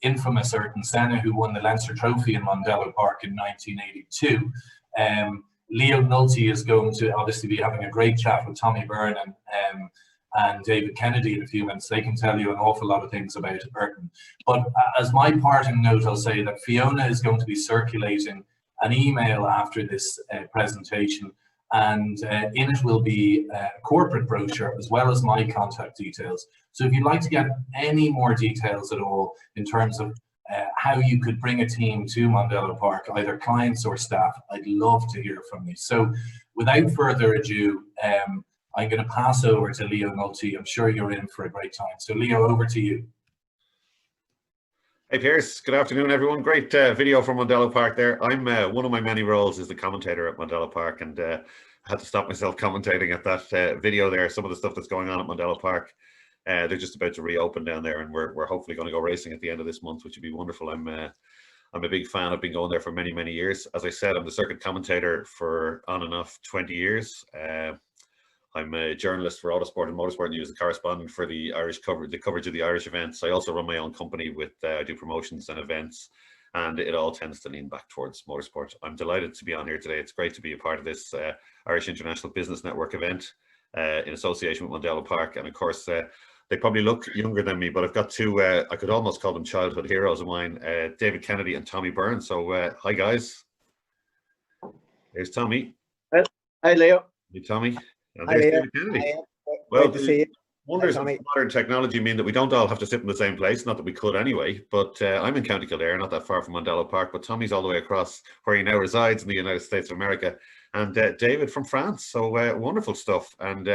Infamous Ayrton Senna, who won the Leinster Trophy in Mondello Park in 1982. Leo Nulty is going to obviously be having a great chat with Tommy Byrne and David Kennedy in a few minutes. They can tell you an awful lot of things about Ayrton. But as my parting note, I'll say that Fiona is going to be circulating an email after this presentation, and in it will be a corporate brochure as well as my contact details. So if you'd like to get any more details at all in terms of how you could bring a team to Mondello Park, either clients or staff, I'd love to hear from you. So without further ado, I'm going to pass over to Leo Nulty. I'm sure you're in for a great time. So Leo, over to you. Hey Piers, good afternoon everyone. Great video from Mondello Park there. I'm one of my many roles is the commentator at Mondello Park, and I had to stop myself commentating at that video there. Some of the stuff that's going on at Mondello Park. They're just about to reopen down there, and we're hopefully going to go racing at the end of this month, which would be wonderful. I'm a big fan. I've been going there for many, many years. As I said, I'm the circuit commentator for on and off 20 years. I'm a journalist for Autosport and Motorsport News, a correspondent for the Irish coverage of the Irish events. I also run my own company with I do promotions and events, and it all tends to lean back towards motorsport. I'm delighted to be on here today. It's great to be a part of this Irish International Business Network event in association with Mondello Park. And of course, they probably look younger than me, but I've got two, I could almost call them childhood heroes of mine, David Kennedy and Tommy Byrne. So hi guys. There's Tommy. Hi Leo. Hey Tommy. And Hi, there's Leo. David Kennedy. Hi. Well, great to see you. Wonders Hi, of modern technology mean that we don't all have to sit in the same place. Not that we could anyway, but I'm in County Kildare, not that far from Mondello Park, but Tommy's all the way across where he now resides in the United States of America, and David from France. So wonderful stuff. And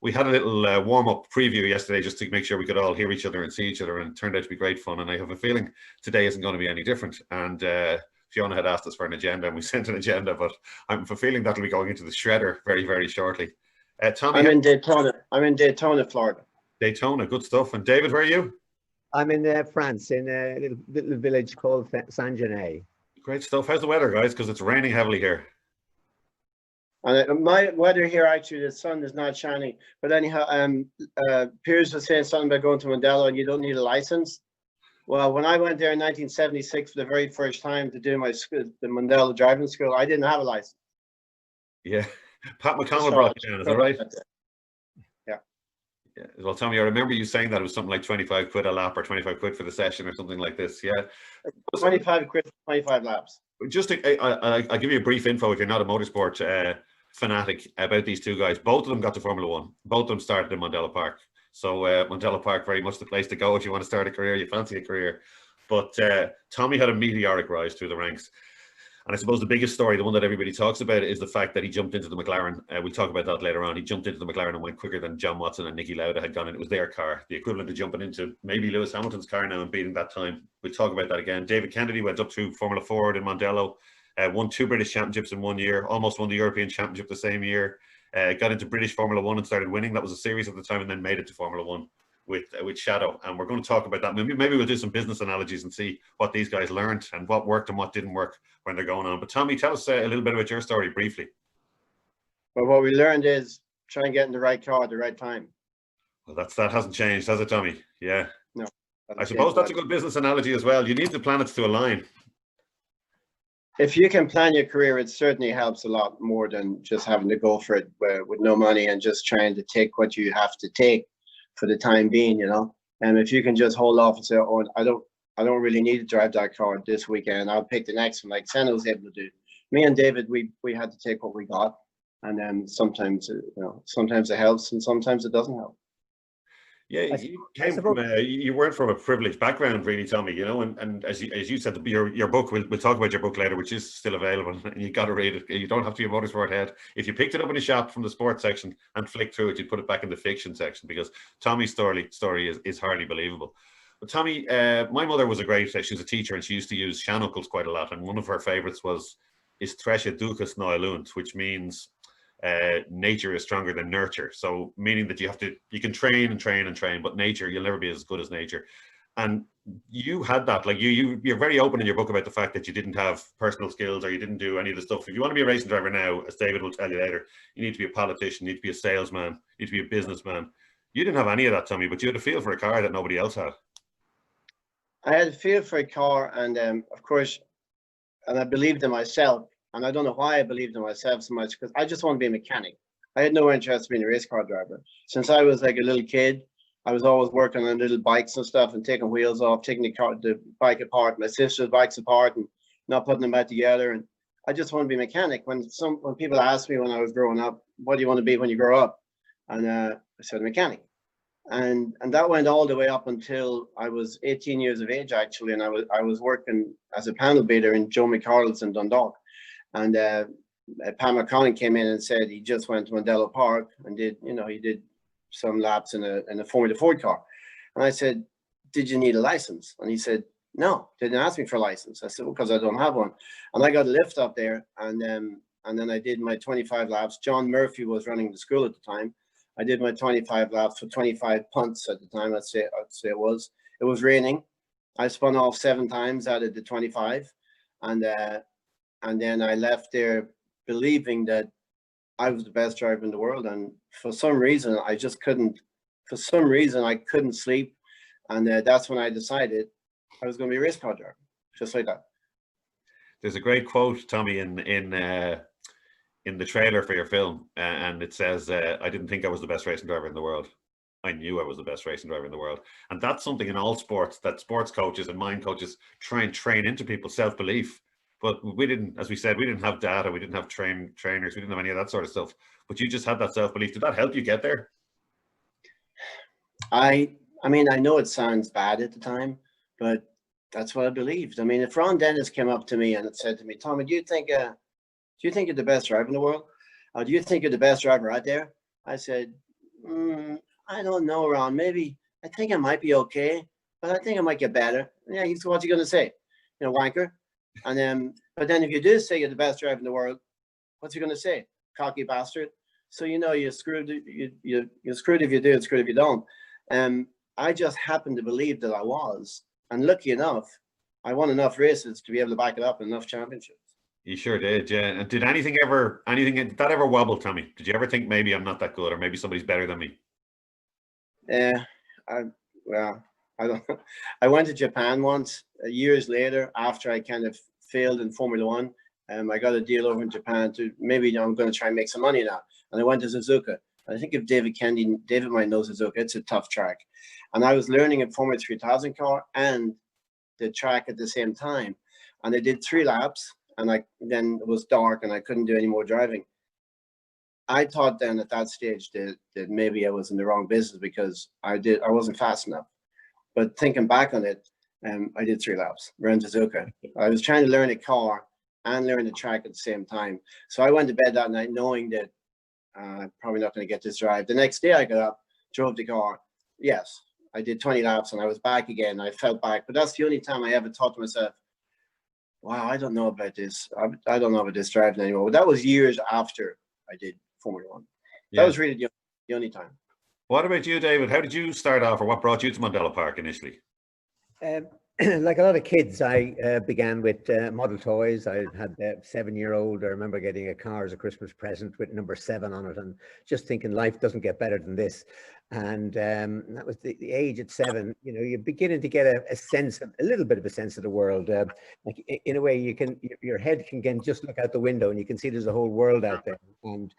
we had a little warm-up preview yesterday just to make sure we could all hear each other and see each other, and it turned out to be great fun. And I have a feeling today isn't going to be any different. And Fiona had asked us for an agenda, and we sent an agenda, but I'm feeling that'll be going into the shredder very, very shortly. Tommy, I'm in Daytona. I'm in Daytona, Florida. Daytona, good stuff. And David, where are you? I'm in France, in a little village called Saint-Genès. Great stuff. How's the weather, guys? Because it's raining heavily here. And my weather here, actually, the sun is not shining. But anyhow, Piers was saying something about going to Mondello and you don't need a license. Well, when I went there in 1976 for the very first time to do my school, the Mondello driving school, I didn't have a license. Yeah. Pat McConnell brought you down, is that right? Yeah. Yeah. Well, Tommy, I remember you saying that it was something like 25 quid a lap or 25 quid for the session or something like this. Yeah. 25 quid for 25 laps. Just I'll give you a brief info if you're not a motorsport fanatic about these two guys. Both of them got to Formula One. Both of them started in Mondello Park. So Mondello Park, very much the place to go if you want to start a career, you fancy a career. But Tommy had a meteoric rise through the ranks. And I suppose the biggest story, the one that everybody talks about, is the fact that he jumped into the McLaren. We'll talk about that later on. He jumped into the McLaren and went quicker than John Watson and Niki Lauda had gone, and it was their car, the equivalent of jumping into maybe Lewis Hamilton's car now and beating that time. We'll talk about that again. David Kennedy went up to Formula Ford in Mondello, won 2 British championships in 1 year, almost won the European Championship the same year, got into British Formula One and started winning. That was a series at the time, and then made it to Formula One. with Shadow, and we're going to talk about that. Maybe we'll do some business analogies and see what these guys learned and what worked and what didn't work when they're going on. But Tommy, tell us a little bit about your story briefly. Well, what we learned is try and get in the right car at the right time. Well, that hasn't changed, has it, Tommy? Yeah. No. I suppose that's a good business analogy as well. You need the planets to align. If you can plan your career, it certainly helps a lot more than just having to go for it with no money and just trying to take what you have to take for the time being, you know. And if you can just hold off and say, oh, I don't really need to drive that car this weekend, I'll pick the next one, like Senna was able to do. Me and David, we had to take what we got, and then sometimes sometimes it helps and sometimes it doesn't help. Yeah, you weren't from a privileged background, really, Tommy. You know, and as you said, your book. We'll talk about your book later, which is still available, and you got to read it. You don't have to be a motorsport head. If you picked it up in a shop from the sports section and flicked through it, you'd put it back in the fiction section, because Tommy's story is hardly believable. But Tommy, my mother was she was a teacher, and she used to use sean-ucals quite a lot, and one of her favorites was "Is treasure duchas ná lunt," which means nature is stronger than nurture. So meaning that you can train and train and train, but nature, you'll never be as good as nature. And you had that, like you're very open in your book about the fact that you didn't have personal skills, or you didn't do any of the stuff. If you want to be a racing driver now, as David will tell you later, you need to be a politician, you need to be a salesman, you need to be a businessman. You didn't have any of that, Tommy, but you had a feel for a car that nobody else had. I had a feel for a car, and of course, and I believed in myself. And I don't know why I believed in myself so much, because I just want to be a mechanic. I had no interest in being a race car driver. Since I was like a little kid, I was always working on little bikes and stuff and taking wheels off, taking the bike apart, my sister's bikes apart, and not putting them back together. And I just want to be a mechanic. When people asked me when I was growing up, what do you want to be when you grow up? And I said mechanic. And that went all the way up until I was 18 years of age, actually. And I was working as a panel beater in Joe McCardle's in Dundalk. And Pat McConnell came in and said he just went to Mondello Park and he did some laps in a Formula Ford car. And I said, did you need a license? And he said, no, didn't ask me for a license. I said, well, because I don't have one. And I got a lift up there, and then I did my 25 laps. John Murphy was running the school at the time. I did my 25 laps for 25 punts at the time. I'd say it was. It was raining. I spun off 7 times out of the 25, and then I left there believing that I was the best driver in the world. And for some reason, I couldn't sleep. And that's when I decided I was going to be a race car driver, just like that. There's a great quote, Tommy, in the trailer for your film. And it says, I didn't think I was the best racing driver in the world. I knew I was the best racing driver in the world. And that's something in all sports that sports coaches and mind coaches try and train into people's self-belief. But we didn't, as we said, we didn't have data, we didn't have trainers, we didn't have any of that sort of stuff. But you just had that self-belief. Did that help you get there? I mean, I know it sounds bad at the time, but that's what I believed. I mean, if Ron Dennis came up to me and said to me, Tommy, do you think you're the best driver in the world? Do you think you're the best driver out there? I said, I don't know, Ron. Maybe I think I might be okay, but I think I might get better. Yeah, he's what's he going to say? You know, wanker. And then, but then if you do say you're the best driver in the world, what's he going to say? Cocky bastard. So you're screwed. You're screwed if you do, and screwed if you don't. I just happened to believe that I was, and lucky enough, I won enough races to be able to back it up in enough championships. You sure did, yeah. And did anything did that ever wobble, Tommy? Did you ever think maybe I'm not that good, or maybe somebody's better than me? I don't know. I went to Japan once, years later, after I kind of failed in Formula One. I got a deal over in Japan to maybe I'm going to try and make some money now. And I went to Suzuka. I think if David might know Suzuka, it's a tough track. And I was learning a Formula 3000 car and the track at the same time. And I did 3 laps, and then it was dark and I couldn't do any more driving. I thought then at that stage that maybe I was in the wrong business because I wasn't fast enough. But thinking back on it, I did 3 laps around Suzuka. I was trying to learn a car and learn the track at the same time. So I went to bed that night knowing that I'm probably not going to get this drive. The next day I got up, drove the car. Yes, I did 20 laps and I was back again. I felt back. But that's the only time I ever thought to myself, wow, I don't know about this. I don't know about this driving anymore. But that was years after I did Formula One. That was really the only time. What about you, David? How did you start off, or what brought you to Mondello Park initially? Like a lot of kids, I began with model toys. I had a 7-year-old. I remember getting a car as a Christmas present with number 7 on it, and just thinking life doesn't get better than this. And that was the age at 7. You know, you're beginning to get a sense, a little bit of a sense of the world. Like in a way, your head can just look out the window and you can see there's a whole world out there. And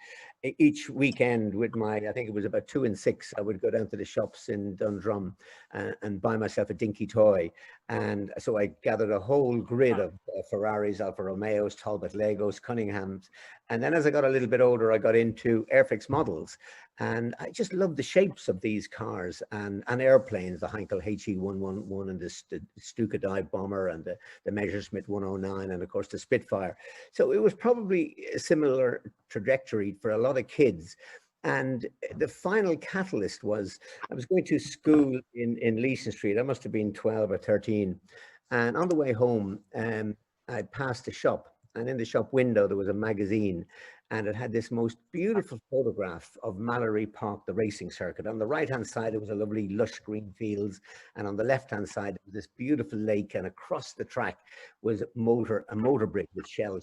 each weekend with I think it was about 2 and 6, I would go down to the shops in Dundrum and buy myself a dinky toy. And so I gathered a whole grid of Ferraris, Alfa Romeos, Talbot Legos, Cunninghams. And then as I got a little bit older, I got into Airfix models. And I just loved the shapes of these cars and airplanes, the Heinkel HE111 and the Stuka dive bomber and the Messerschmitt 109 and of course the Spitfire. So it was probably a similar trajectory for a lot of kids. And the final catalyst was I was going to school in Leeson Street. I must have been 12 or 13. And on the way home, I passed a shop. And in the shop window, there was a magazine. And it had this most beautiful photograph of Mallory Park, the racing circuit. On the right-hand side, it was a lovely lush green fields. And on the left-hand side, it was this beautiful lake. And across the track was a motor bridge with shell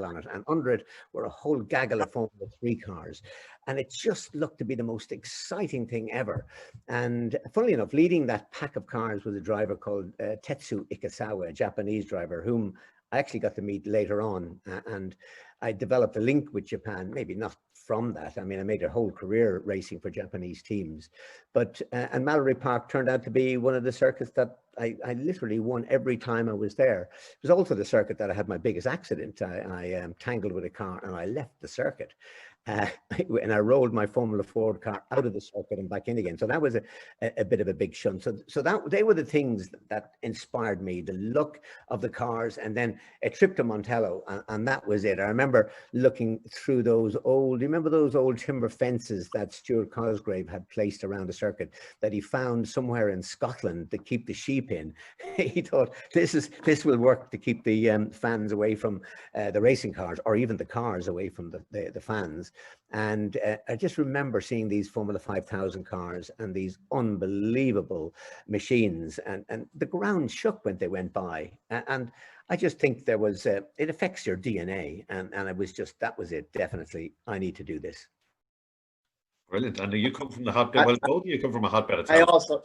on it. And under it were a whole gaggle of Formula 3 cars. And it just looked to be the most exciting thing ever. And funnily enough, leading that pack of cars was a driver called Tetsu Ikasawa, a Japanese driver, whom I actually got to meet later on. And I developed a link with Japan, maybe not from that. I mean, I made a whole career racing for Japanese teams. But, and Mallory Park turned out to be one of the circuits that I literally won every time I was there. It was also the circuit that I had my biggest accident. I tangled with a car and I left the circuit. And I rolled my Formula Ford car out of the circuit and back in again. So that was a bit of a big shunt. So that they were the things that inspired me, the look of the cars, and then a trip to Mondello, and that was it. I remember looking through those old, do you remember those old timber fences that Stuart Cosgrave had placed around the circuit that he found somewhere in Scotland to keep the sheep in? He thought this will work to keep the fans away from the racing cars, or even the cars away from the fans. And I just remember seeing these Formula 5000 cars and these unbelievable machines, and the ground shook when they went by. And I just think there was, it affects your DNA. And it was just, that was it. Definitely, I need to do this. Brilliant. And you come from the hotbed. Well, both of you come from a hotbed of I also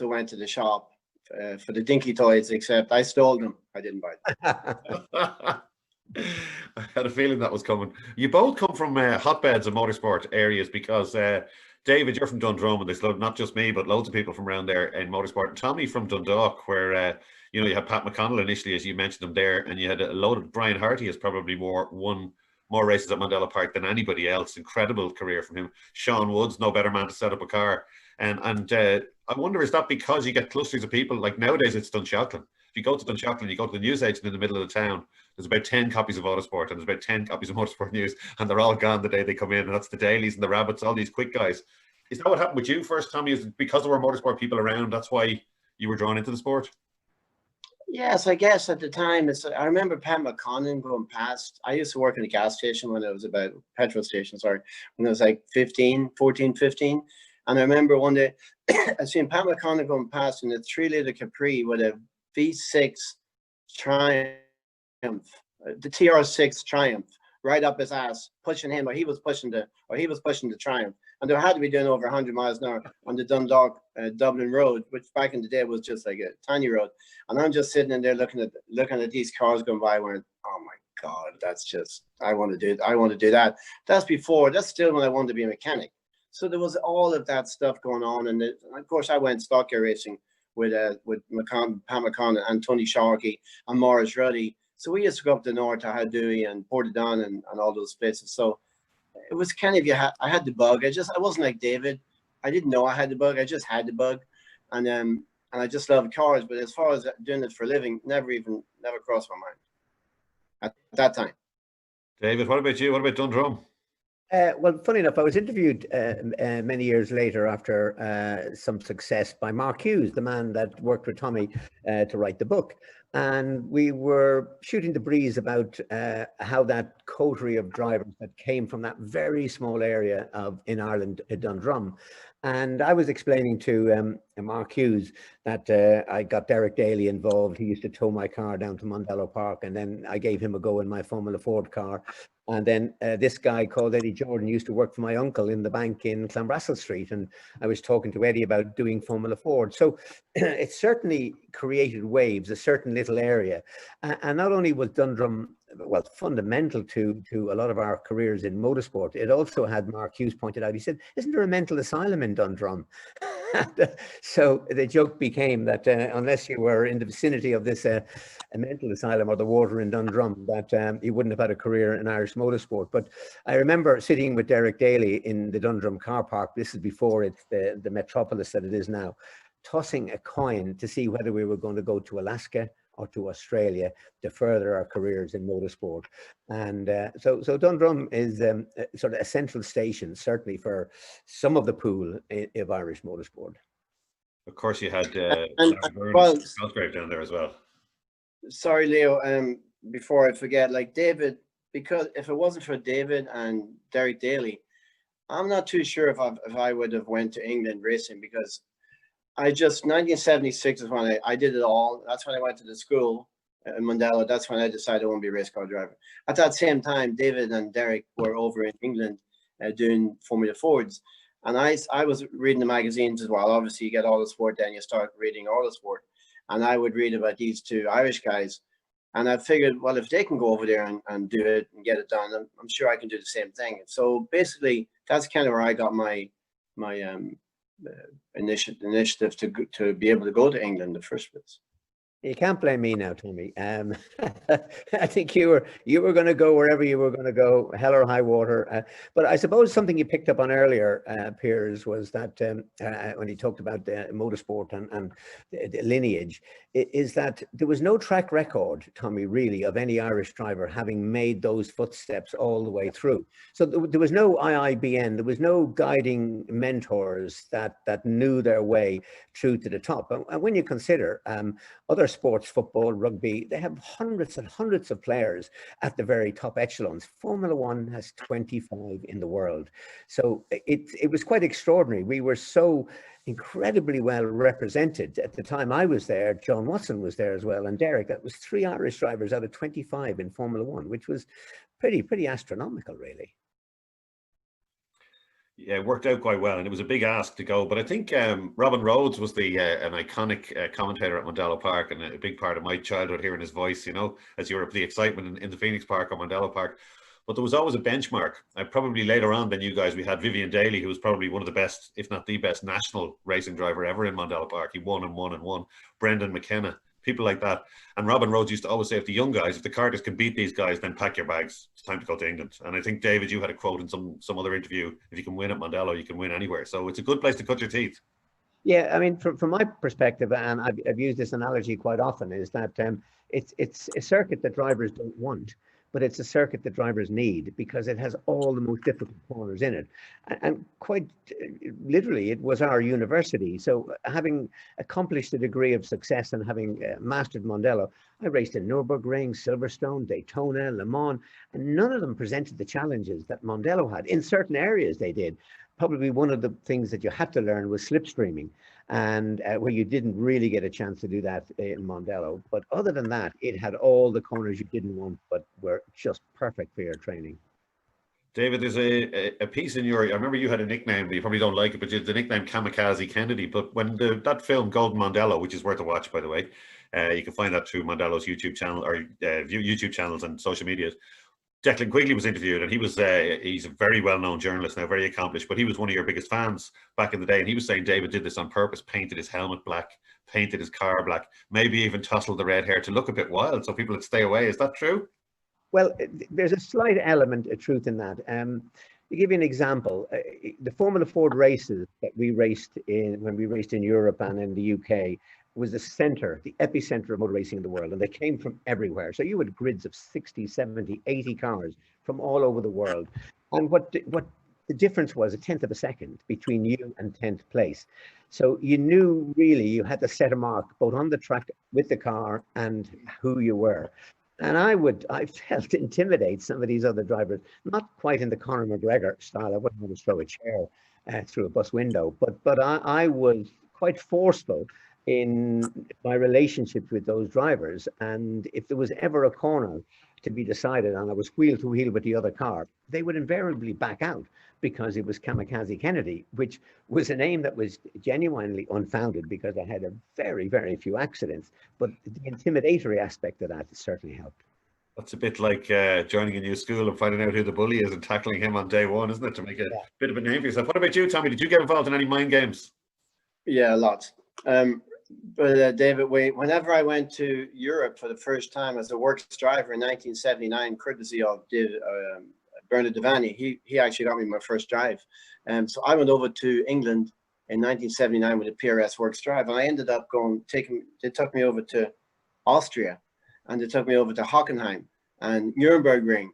went to the shop for the dinky toys, except I stole them. I didn't buy them. I had a feeling that was coming. You both come from hotbeds of motorsport areas, because David, you're from Dundrum, and there's not just me, but loads of people from around there in motorsport. And Tommy from Dundalk, where you know, you had Pat McConnell initially, as you mentioned him there, and you had a load of Brian Harty has probably won more races at Mondello Park than anybody else. Incredible career from him. Sean Woods, no better man to set up a car. And I wonder, is that because you get clusters of people? Like nowadays, it's Dunshaughlin. If you go to Dunshaughlin, you go to the newsagent in the middle of the town, there's about 10 copies of Autosport and there's about 10 copies of Motorsport News, and they're all gone the day they come in. And that's the dailies and the rabbits, all these quick guys. Is that what happened with you first, Tommy? Is it because there were motorsport people around, that's why you were drawn into the sport? Yes, I guess at the time, I remember Pat McConnell going past. I used to work in a gas station when I was about, petrol station, sorry, when I was like 15. And I remember one day, I seen Pat McConnell going past in a 3-litre Capri with a V6 Triumph, the TR6 Triumph, right up his ass, pushing him, or he was pushing the Triumph. And they had to be doing over 100 miles an hour on the Dundalk Dublin road, which back in the day was just like a tiny road. And I'm just sitting in there looking at these cars going by, going, oh my God, that's just, I want to do that. That's still when I wanted to be a mechanic. So there was all of that stuff going on. And of course I went stock car racing with Pat McConnell and Tony Sharkey and Morris Ruddy. So we used to go up the north to Hadui and Portadown and all those places. So it was kind of, I had the bug. I wasn't like David. I didn't know I had the bug. I just had the bug. And I just loved cars. But as far as doing it for a living, never crossed my mind at that time. David, what about you? What about Dundrum? Well, funny enough, I was interviewed many years later after some success by Mark Hughes, the man that worked with Tommy to write the book. and we were shooting the breeze about how that coterie of drivers that came from that very small area in Ireland, Dundrum. And I was explaining to Mark Hughes that I got Derek Daly involved. He used to tow my car down to Mondello Park, and then I gave him a go in my Formula Ford car. And then this guy called Eddie Jordan used to work for my uncle in the bank in Clanbrassil Street. And I was talking to Eddie about doing Formula Ford. So it certainly created waves, a certain little area. And not only was Dundrum, well, fundamental to a lot of our careers in motorsport, it also had, Mark Hughes pointed out, he said, isn't there a mental asylum in Dundrum? So the joke became that unless you were in the vicinity of this a mental asylum or the water in Dundrum, that you wouldn't have had a career in Irish motorsport. But I remember sitting with Derek Daly in the Dundrum car park. This is before it's the metropolis that it is now, tossing a coin to see whether we were going to go to Alaska or to Australia to further our careers in motorsport. And so Dundrum is sort of a central station, certainly for some of the pool of Irish motorsport. Of course, you had Byrne Belgrave down there as well. Sorry, Leo, before I forget, like David, because if it wasn't for David and Derek Daly, I'm not too sure if I would have went to England racing, because 1976 is when I did it all. That's when I went to the school in Mondello. That's when I decided I want to be a race car driver. At that same time, David and Derek were over in England doing Formula Fords. And I was reading the magazines as well. Obviously, you get all the sport, then you start reading all the sport. And I would read about these two Irish guys. And I figured, well, if they can go over there and do it and get it done, I'm sure I can do the same thing. So basically, that's kind of where I got my initiative to be able to go to England in the first place. You can't blame me now, Tommy. I think you were going to go wherever you were going to go, hell or high water. But I suppose something you picked up on earlier, Piers, was that when he talked about motorsport and the lineage, is that there was no track record, Tommy, really, of any Irish driver having made those footsteps all the way through. So there was no IIBN, there was no guiding mentors that knew their way through to the top. And when you consider other sports, football, rugby, they have hundreds and hundreds of players at the very top echelons. Formula One has 25 in the world. So it was quite extraordinary. We were so incredibly well represented. At the time I was there, John Watson was there as well, and Derek. That was 3 Irish drivers out of 25 in Formula One, which was pretty astronomical, really. Yeah, it worked out quite well, and it was a big ask to go. But I think Robin Rhodes was an iconic commentator at Mondello Park, and a big part of my childhood hearing his voice, you know, as you were up the excitement in the Phoenix Park or Mondello Park. But there was always a benchmark. Probably later on than you guys, we had Vivian Daly, who was probably one of the best, if not the best, national racing driver ever in Mondello Park. He won and won and won. Brendan McKenna, people like that. And Robin Rhodes used to always say, if the young guys, if the karters can beat these guys, then pack your bags. It's time to go to England. And I think, David, you had a quote in some other interview, if you can win at Mondello, you can win anywhere. So it's a good place to cut your teeth. Yeah, I mean, from my perspective, and I've used this analogy quite often, is that it's a circuit that drivers don't want, but it's a circuit that drivers need, because it has all the most difficult corners in it. And quite literally, it was our university. So having accomplished a degree of success and having mastered Mondello, I raced in Nürburgring, Silverstone, Daytona, Le Mans, and none of them presented the challenges that Mondello had. In certain areas they did. Probably one of the things that you had to learn was slipstreaming, and where you didn't really get a chance to do that in Mondello. But other than that, it had all the corners you didn't want, but were just perfect for your training. David, there's a piece in your, I remember you had a nickname, but you probably don't like it, but the nickname Kamikaze Kennedy. But when that film Golden Mondello, which is worth a watch, by the way, you can find that through Mondello's YouTube channel or YouTube channels and social media. Declan Quigley was interviewed, and he's a very well-known journalist now, very accomplished, but he was one of your biggest fans back in the day, and he was saying David did this on purpose, painted his helmet black, painted his car black, maybe even tousled the red hair to look a bit wild so people would stay away. Is that true? Well, there's a slight element of truth in that. To give you an example, the Formula Ford races that we raced in, when we raced in Europe and in the UK, was the center, the epicenter of motor racing in the world, and they came from everywhere. So you had grids of 60, 70, 80 cars from all over the world. And what the difference was a tenth of a second between you and 10th place. So you knew really you had to set a mark both on the track with the car and who you were. And I felt intimidate some of these other drivers, not quite in the Conor McGregor style. I wouldn't want to throw a chair through a bus window, but I was quite forceful in my relationships with those drivers. And if there was ever a corner to be decided and I was wheel to wheel with the other car, they would invariably back out because it was Kamikaze Kennedy, which was a name that was genuinely unfounded because I had a very, very few accidents. But the intimidatory aspect of that certainly helped. That's a bit like joining a new school and finding out who the bully is and tackling him on day one, isn't it? To make a bit of a name for yourself. What about you, Tommy? Did you get involved in any mind games? Yeah, a lot. But David, whenever I went to Europe for the first time as a works driver in 1979, courtesy of Byrne he actually got me my first drive. So I went over to England in 1979 with a PRS works drive, and I ended up they took me over to Austria, and they took me over to Hockenheim and Nuremberg Ring.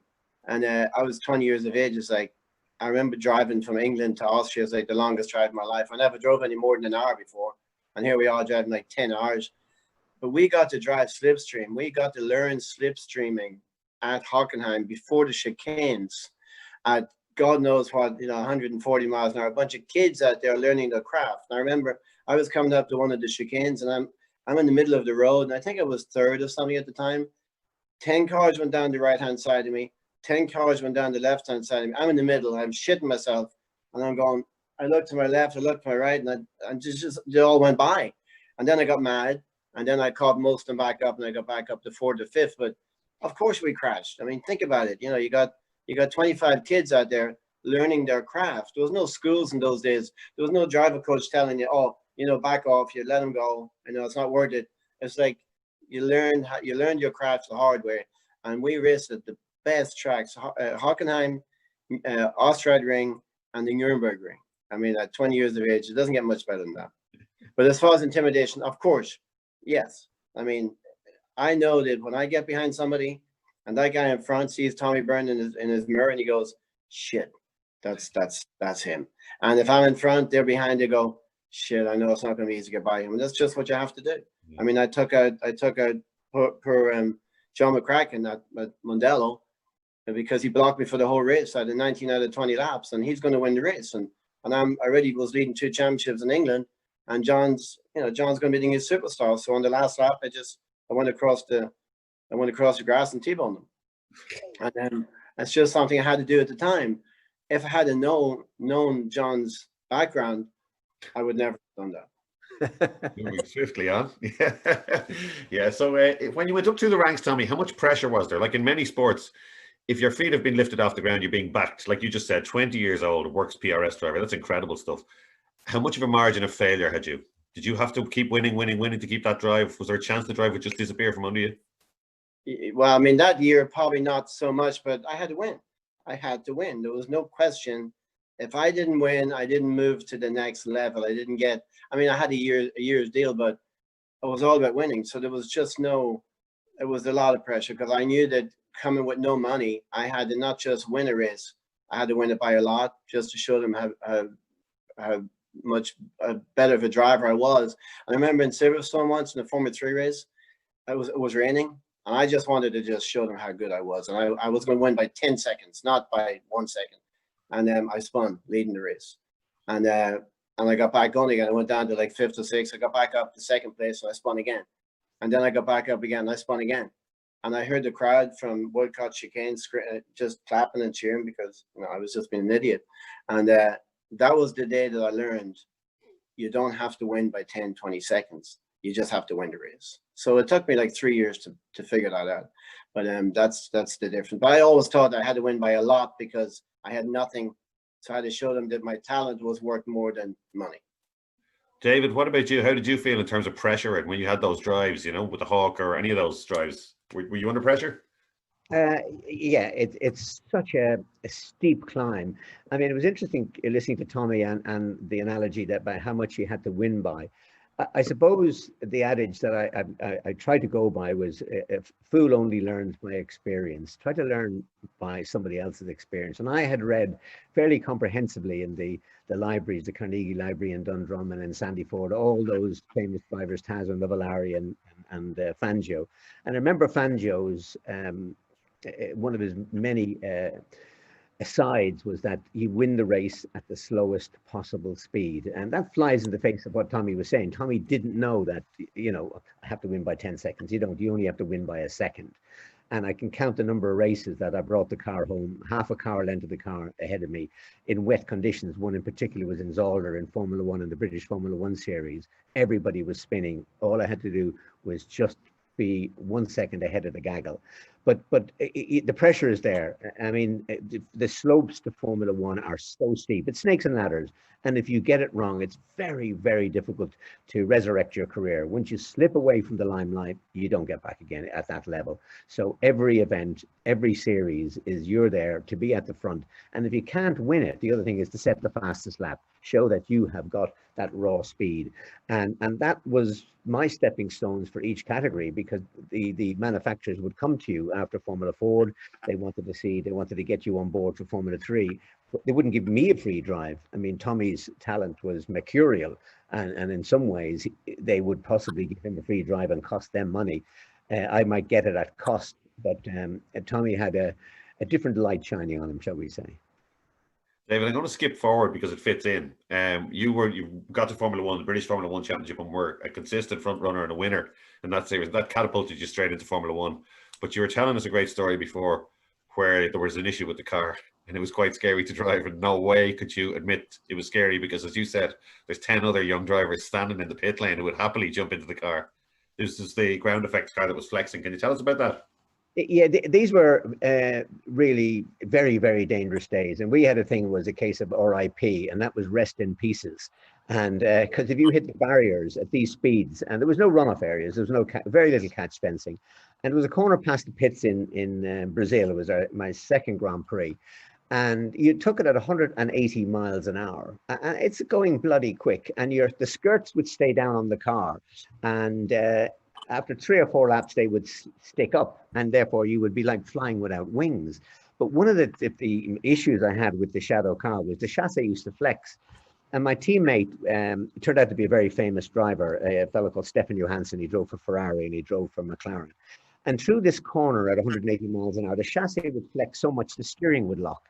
And I was 20 years of age. It's like, I remember driving from England to Austria. It's like the longest drive of my life. I never drove any more than an hour before. And here we are driving like 10 hours. But we got to drive slipstream. We got to learn slipstreaming at Hockenheim before the chicanes at God knows what, 140 miles an hour. A bunch of kids out there learning their craft. And I remember I was coming up to one of the chicanes, and I'm in the middle of the road, and I think I was third or something at the time. 10 cars went down the right-hand side of me. 10 cars went down the left-hand side of me. I'm in the middle. I'm shitting myself, and I'm going. I looked to my left, I looked to my right, and just they all went by. And then I got mad, and then I caught most of them back up, and I got back up to fourth or fifth. But of course we crashed. I mean, think about it. You got 25 kids out there learning their craft. There was no schools in those days. There was no driver coach telling you, back off, you let them go. It's not worth it. It's like you learned your craft the hard way. And we raced at the best tracks: Hockenheim, Ostrad Ring, and the Nuremberg Ring. I mean, at 20 years of age, it doesn't get much better than that. But as far as intimidation, of course, yes. I mean, I know that when I get behind somebody and that guy in front sees Tommy Byrne in his mirror and he goes, shit, that's him. And if I'm in front, they're behind, they go, shit, I know it's not going to be easy to get by him. And that's just what you have to do. I mean, I took a poor John McCracken at Mondello because he blocked me for the whole race. I had 19 out of 20 laps, and he's going to win the race. And I already was leading 2 championships in England, and John's going to be his superstar. So on the last lap, I went across the grass and T-boned him. And then that's just something I had to do at the time. If I had known John's background, I would never have done that. Moving swiftly on. Yeah. So when you went up through the ranks, Tommy, how much pressure was there? Like in many sports, if your feet have been lifted off the ground, you're being backed. Like you just said, 20 years old, works PRS driver. That's incredible stuff. How much of a margin of failure had you? Did you have to keep winning to keep that drive? Was there a chance the drive would just disappear from under you? Well, I mean, that year, probably not so much, but I had to win. There was no question. If I didn't win, I didn't move to the next level. I had a year's deal, but it was all about winning. So there was just it was a lot of pressure because I knew that coming with no money, I had to not just win a race, I had to win it by a lot just to show them how much better of a driver I was. I remember in Silverstone once in the Formula 3 race, it was raining, and I just wanted to just show them how good I was. And I was going to win by 10 seconds, not by 1 second. And then I spun, leading the race. And I got back going again. I went down to like 5th or 6th. I got back up to 2nd place, and I spun again. And then I got back up again, and I spun again. And I heard the crowd from Woodcote Chicane just clapping and cheering because I was just being an idiot. And that was the day that I learned you don't have to win by 10, 20 seconds. You just have to win the race. So it took me like 3 years to figure that out. But that's the difference. But I always thought I had to win by a lot because I had nothing. So I had to show them that my talent was worth more than money. David, what about you? How did you feel in terms of pressure and when you had those drives, with the Hawk or any of those drives? Were you under pressure? Yeah, it's such a steep climb. I mean, it was interesting listening to Tommy and the analogy that by how much you had to win by. I suppose the adage that I tried to go by was, if fool only learns by experience, try to learn by somebody else's experience. And I had read fairly comprehensively in the libraries, the Carnegie Library in Dundrum and in Sandyford, all those famous drivers, Taz and Lavallari and Fangio. And I remember Fangio's, one of his many asides was that you win the race at the slowest possible speed. And that flies in the face of what Tommy was saying. Tommy didn't know that, you know, I have to win by 10 seconds. You don't, you only have to win by a second. And I can count the number of races that I brought the car home, half a car length of the car ahead of me in wet conditions. One in particular was in Zolder in Formula One, in the British Formula One series. Everybody was spinning. All I had to do was just be 1 second ahead of the gaggle. But the pressure is there. I mean, the slopes to Formula One are so steep. It's snakes and ladders. And if you get it wrong, it's very, very difficult to resurrect your career. Once you slip away from the limelight, you don't get back again at that level. So every event, every series is you're there to be at the front. And if you can't win it, the other thing is to set the fastest lap, show that you have got that raw speed. And that was my stepping stones for each category, because the manufacturers would come to you after Formula Ford. They wanted to get you on board for Formula 3. They wouldn't give me a free drive. I mean, Tommy's talent was mercurial, and in some ways they would possibly give him a free drive and cost them money. I might get it at cost, but Tommy had a different light shining on him, shall we say. David, I'm going to skip forward because it fits in. You got to Formula One, the British Formula One Championship, and were a consistent front runner and a winner in that series. That catapulted you straight into Formula One. But you were telling us a great story before where there was an issue with the car and it was quite scary to drive, and no way could you admit it was scary, because, as you said, there's 10 other young drivers standing in the pit lane who would happily jump into the car. This is the ground effects car that was flexing. Can you tell us about that? Yeah, these were really very, very dangerous days. And we had a thing, was a case of RIP, and that was rest in pieces. And because if you hit the barriers at these speeds, and there was no runoff areas, there was no very little catch fencing. And it was a corner past the pits in Brazil. It was my second Grand Prix. And you took it at 180 miles an hour. It's going bloody quick. And the skirts would stay down on the car. And after 3 or 4 laps, they would stick up, and therefore you would be like flying without wings. But one of the issues I had with the Shadow car was the chassis used to flex. And my teammate turned out to be a very famous driver, a fellow called Stefan Johansson. He drove for Ferrari and he drove for McLaren. And through this corner at 180 miles an hour, the chassis would flex so much the steering would lock.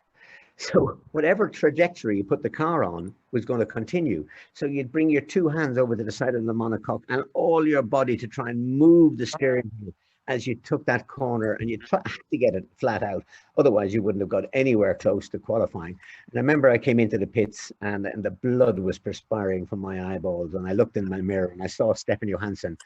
So whatever trajectory you put the car on was going to continue. So you'd bring your 2 hands over to the side of the monocoque and all your body to try and move the steering wheel as you took that corner, and you had to get it flat out. Otherwise, you wouldn't have got anywhere close to qualifying. And I remember I came into the pits and the blood was perspiring from my eyeballs. And I looked in my mirror and I saw Stefan Johansson,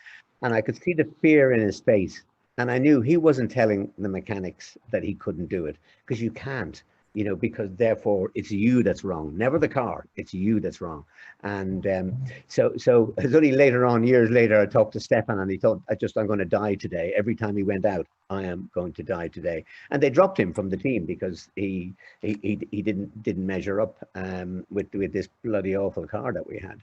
and I could see the fear in his face. And I knew he wasn't telling the mechanics that he couldn't do it, because you can't. You know, because therefore it's you that's wrong, never the car. It's you that's wrong. And so it's only later on, years later, I talked to Stefan, and he thought, I'm going to die today. Every time he went out, I am going to die today. And they dropped him from the team because he didn't measure up with this bloody awful car that we had.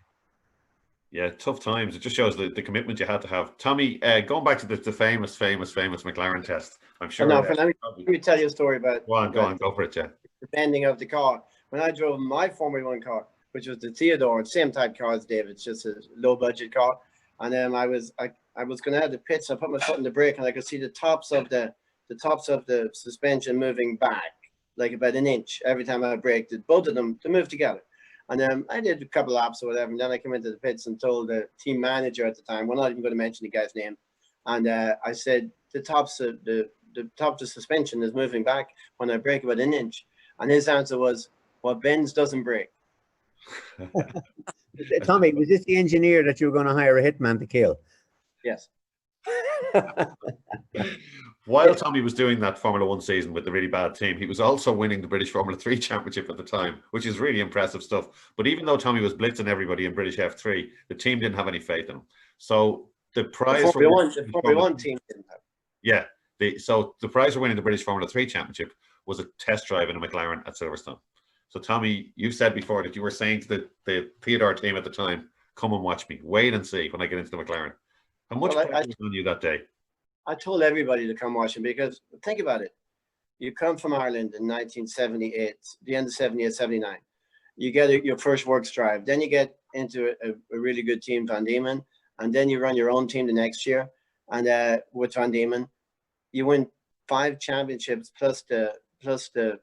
Yeah, tough times. It just shows the commitment you had to have. Tommy, going back to the famous McLaren test, I'm sure. No, let me tell you a story about. Go on, go for it, yeah. The bending of the car. When I drove my Formula One car, which was the Theodore, same type car as David, it's just a low budget car. And then I was going to have the pits. I put my foot in the brake, and I could see the tops of the suspension moving back like about an inch every time I braked. Both of them to move together. And I did a couple laps or whatever, and then I came into the pits and told the team manager at the time, we're not even going to mention the guy's name, and I said the top of the suspension is moving back when I brake about an inch. And his answer was, well, bends doesn't break. Tommy, was this the engineer that you were going to hire a hitman to kill? Yes. While Tommy was doing that Formula One season with the really bad team, he was also winning the British Formula 3 Championship at the time, which is really impressive stuff. But even though Tommy was blitzing everybody in British F3, the team didn't have any faith in him. So the prize the Formula One team didn't have. Yeah. So the prize for winning the British Formula 3 Championship was a test drive in a McLaren at Silverstone. So Tommy, you said before that you were saying to the Theodore team at the time, come and watch me. Wait and see when I get into the McLaren. How much pressure was on you that day? I told everybody to come watch him because think about it. You come from Ireland in 1978, the end of 78, 79. You get your first works drive. Then you get into a really good team, Van Diemen. And then you run your own team the next year. And with Van Diemen, you win 5 championships plus the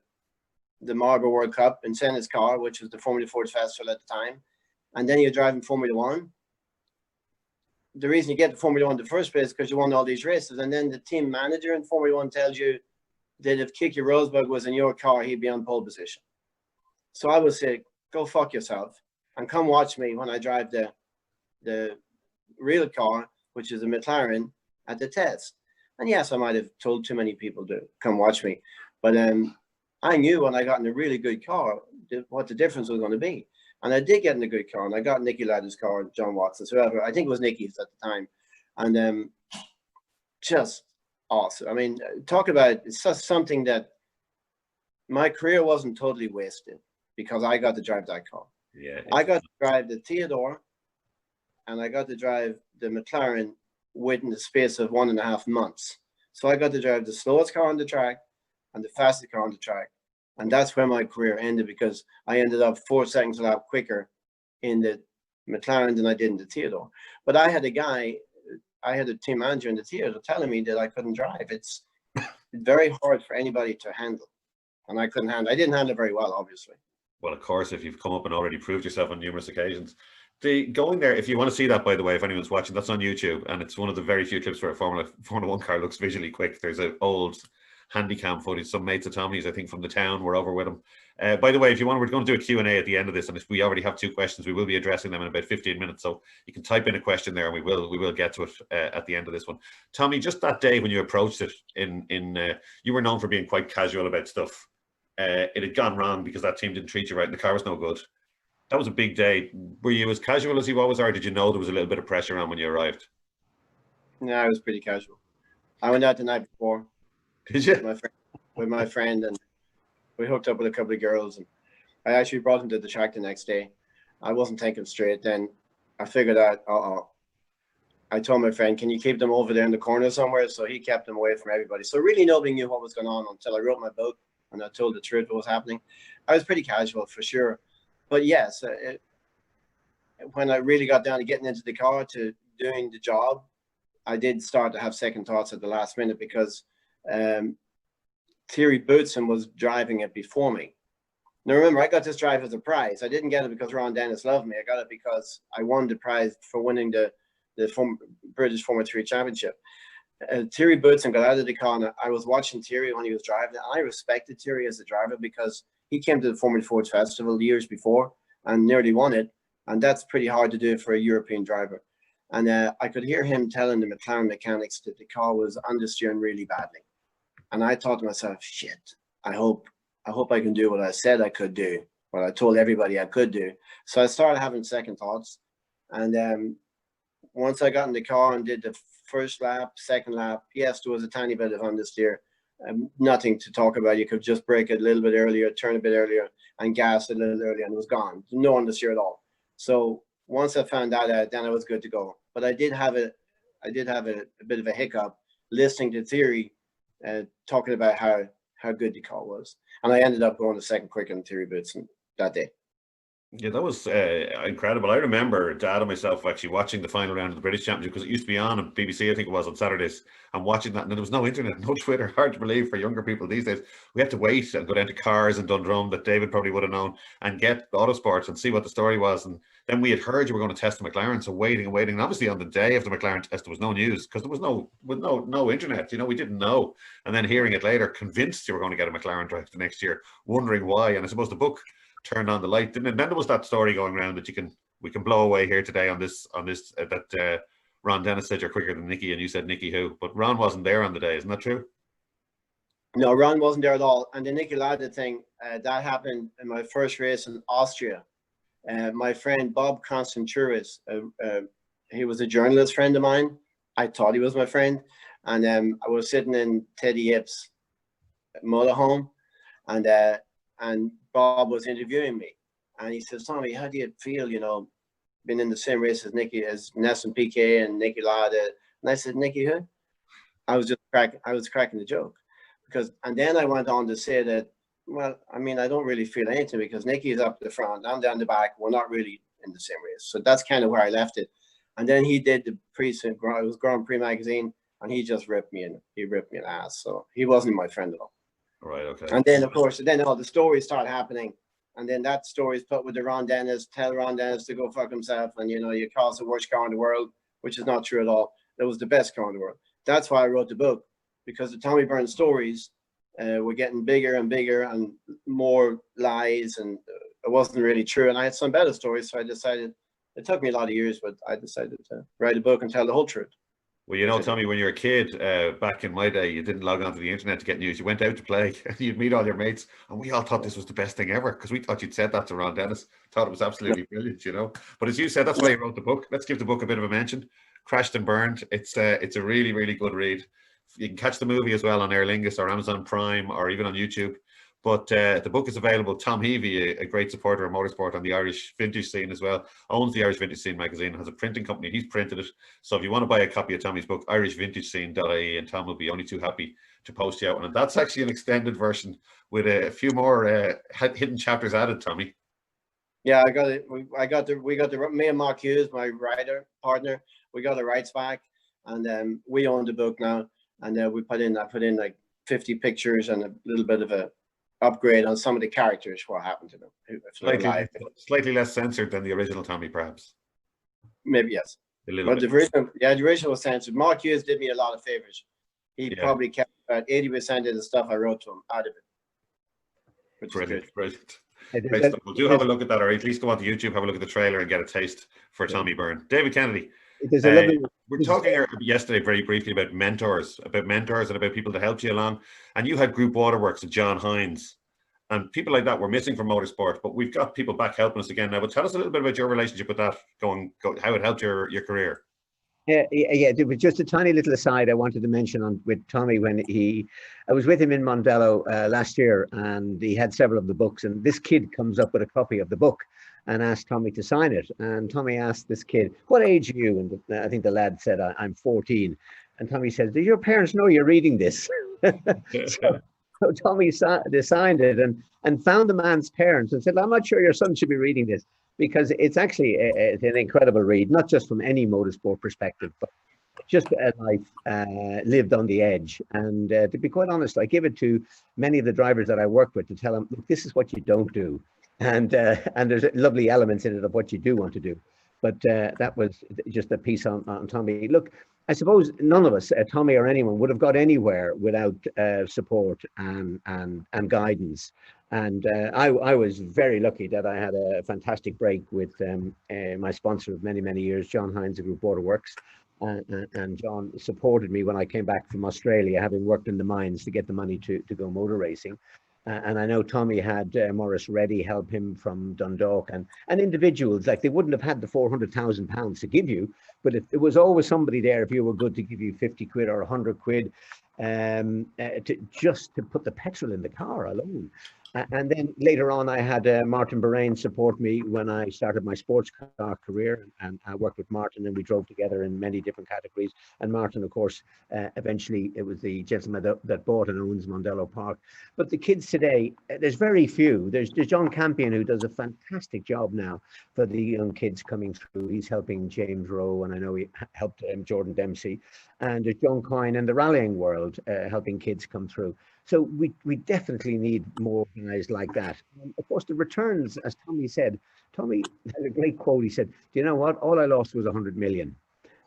Marlboro World Cup in Senna's car, which was the Formula Ford Festival at the time. And then you're driving Formula One. The reason you get to Formula One in the first place is because you won all these races. And then the team manager in Formula One tells you that if Kiki Rosberg was in your car, he'd be on pole position. So I would say, go fuck yourself and come watch me when I drive the real car, which is a McLaren, at the test. And yes, I might have told too many people to come watch me. But I knew when I got in a really good car what the difference was going to be. And I did get in a good car, and I got Nicky Lauda's car, John Watson's, whoever. I think it was Nicky's at the time. And just awesome. I mean, talk about it's just something that my career wasn't totally wasted because I got to drive that car. Yeah. I got to drive the Theodore, and I got to drive the McLaren within the space of 1.5 months. So I got to drive the slowest car on the track and the fastest car on the track. And that's where my career ended because I ended up 4 seconds a lap quicker in the McLaren than I did in the Theodore. But I had a team manager in the Theodore telling me that I couldn't drive. It's very hard for anybody to handle. And I couldn't handle it. I didn't handle it very well, obviously. Well, of course, if you've come up and already proved yourself on numerous occasions. Going there, if you want to see that, by the way, if anyone's watching, that's on YouTube. And it's one of the very few clips where a Formula One car looks visually quick. There's an old handycam footage. Some mates of Tommy's, I think, from the town were over with him. By the way, if you want, we're going to do a Q&A at the end of this. And if we already have 2 questions, we will be addressing them in about 15 minutes. So you can type in a question there and we will get to it at the end of this one. Tommy, just that day when you approached it, you were known for being quite casual about stuff. It had gone wrong because that team didn't treat you right and the car was no good. That was a big day. Were you as casual as you always are, or did you know there was a little bit of pressure on when you arrived? No, I was pretty casual. I went out the night before. Did you? With my friend, and we hooked up with a couple of girls, and I actually brought him to the track the next day. I wasn't thinking straight then. I figured out, I told my friend, can you keep them over there in the corner somewhere? So he kept them away from everybody. So really nobody knew what was going on until I wrote my book and I told the truth what was happening. I was pretty casual for sure. But yes, when I really got down to getting into the car to doing the job, I did start to have second thoughts at the last minute because Thierry Boutsen was driving it before me. Now remember, I got this drive as a prize. I didn't get it because Ron Dennis loved me. I got it because I won the prize for winning the British Formula 3 Championship. Thierry Boutsen got out of the car, and I was watching Thierry when he was driving. I respected Thierry as a driver because he came to the Formula Ford Festival years before and nearly won it. And that's pretty hard to do for a European driver. And I could hear him telling the McLaren mechanics that the car was understeering really badly. And I thought to myself, shit, I hope I can do what I said I could do, what I told everybody I could do. So I started having second thoughts. And once I got in the car and did the first lap, second lap, yes, there was a tiny bit of understeer. Nothing to talk about. You could just brake it a little bit earlier, turn a bit earlier, and gas a little earlier, and it was gone. No understeer at all. So once I found that out, then I was good to go. But I did have a bit of a hiccup listening to Thierry talking about how good the car was, and I ended up going to second quick on Thierry Boutsen that day. Yeah, that was incredible. I remember Dad and myself actually watching the final round of the British Championship because it used to be on BBC, I think it was, on Saturdays, and watching that. And there was no internet, no Twitter. Hard to believe for younger people these days. We had to wait and go down to Cars in Dundrum that David probably would have known and get Autosports and see what the story was. And then we had heard you were going to test the McLaren, so waiting and waiting. And obviously on the day of the McLaren test, there was no news because there was no internet. You know, we didn't know. And then hearing it later, convinced you were going to get a McLaren drive the next year, wondering why. And I suppose the book turned on the light, didn't it? And then there was that story going around that we can blow away here today on this that Ron Dennis said you're quicker than Nicky, and you said Nicky who, but Ron wasn't there on the day, isn't that true? No, Ron wasn't there at all. And the Nicky Lauda thing that happened in my first race in Austria. My friend Bob Constanturis, he was a journalist friend of mine. I thought he was my friend, and I was sitting in Teddy Yip's motorhome, and Bob was interviewing me, and he says, Tommy, how do you feel, you know, been in the same race as Nicky, as Nesson Piquet and Nicky Lauda. And I said, Nicky who? I was cracking the joke. And then I went on to say that, well, I mean, I don't really feel anything because Nicky is up the front, I'm down the back. We're not really in the same race. So that's kind of where I left it. And then he did the it was Grand Prix magazine, and he just ripped me an ass. So he wasn't my friend at all. Right. Okay. And then, of course, all the stories start happening. And then that story is put with the Ron Dennis, tell Ron Dennis to go fuck himself. And, you caused the worst car in the world, which is not true at all. It was the best car in the world. That's why I wrote the book, because the Tommy Byrne stories were getting bigger and bigger and more lies, and it wasn't really true. And I had some better stories, so I decided, it took me a lot of years, but I decided to write a book and tell the whole truth. Well, Tommy, when you were a kid, back in my day, you didn't log onto the internet to get news. You went out to play, and you'd meet all your mates, and we all thought this was the best thing ever, because we thought you'd said that to Ron Dennis. Thought it was absolutely brilliant, But as you said, that's why you wrote the book. Let's give the book a bit of a mention. Crashed and Burned. It's a really, really good read. You can catch the movie as well on Aer Lingus or Amazon Prime or even on YouTube. But the book is available. Tom Heavey, a great supporter of motorsport on the Irish vintage scene as well, owns the Irish Vintage Scene magazine, has a printing company. He's printed it. So if you want to buy a copy of Tommy's book, irishvintagescene.ie, and Tom will be only too happy to post you out one. And that's actually an extended version with a few more hidden chapters added, Tommy. Yeah, I got it. Me and Mark Hughes, my writer partner, we got the rights back, and we own the book now. And I put in like 50 pictures and a little bit of a upgrade on some of the characters, what happened to them. Slightly less censored than the original Tommy, perhaps. Maybe, yes. But the original was censored. Mark Hughes did me a lot of favors. He probably kept about 80% of the stuff I wrote to him out of it. Brilliant. Great stuff. Well, do have a look at that, or at least go on to YouTube, have a look at the trailer and get a taste for Tommy Byrne. David Kennedy. We're talking yesterday very briefly about mentors and about people that helped you along. And you had Group Waterworks and John Hines, and people like that were missing from motorsport, but we've got people back helping us again now. But tell us a little bit about your relationship with that, how it helped your career. Yeah. There was just a tiny little aside I wanted to mention with Tommy when I was with him in Mondello last year, and he had several of the books, and this kid comes up with a copy of the book and asked Tommy to sign it. And Tommy asked this kid, "What age are you?" And I think the lad said, "I'm 14." And Tommy says, "Do your parents know you're reading this?" So Tommy signed it and found the man's parents and said, "I'm not sure your son should be reading this," because it's actually it's an incredible read, not just from any motorsport perspective, but just a life lived on the edge. And to be quite honest, I give it to many of the drivers that I work with to tell them, look, this is what you don't do. And there's lovely elements in it of what you do want to do. But that was just a piece on Tommy. Look, I suppose none of us, Tommy or anyone, would have got anywhere without support and guidance. And I was very lucky that I had a fantastic break with my sponsor of many, many years, John Hines of Group Waterworks. And John supported me when I came back from Australia, having worked in the mines to get the money to go motor racing. And I know Tommy had Maurice Reddy help him from Dundalk, and individuals, like they wouldn't have had the £400,000 to give you, but it was always somebody there if you were good to give you 50 quid or 100 quid just to put the petrol in the car alone. And then later on, I had Martin Byrne support me when I started my sports car career, and I worked with Martin, and we drove together in many different categories. And Martin, of course, eventually it was the gentleman that bought and owns Mondello Park. But the kids today, there's very few. There's John Campion, who does a fantastic job now for the young kids coming through. He's helping James Rowe, and I know he helped Jordan Dempsey. And there's John Coyne in the rallying world helping kids come through. So we definitely need more guys like that. And of course, the returns, as Tommy said, Tommy had a great quote. He said, "Do you know what? All I lost was 100 million.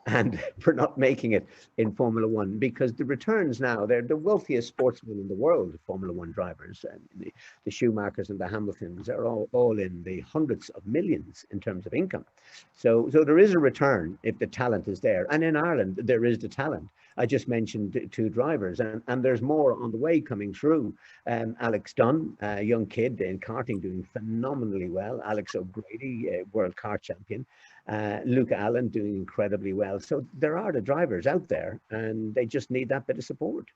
And for not making it in Formula One, because the returns now, they're the wealthiest sportsmen in the world, the Formula One drivers, and the Schumachers and the Hamiltons are all in the hundreds of millions in terms of income. So there is a return if the talent is there. And in Ireland, there is the talent. I just mentioned two drivers, and there's more on the way coming through. Alex Dunn, a young kid in karting, doing phenomenally well. Alex O'Grady, world kart champion. Luke Allen doing incredibly well. So there are the drivers out there, and they just need that bit of support.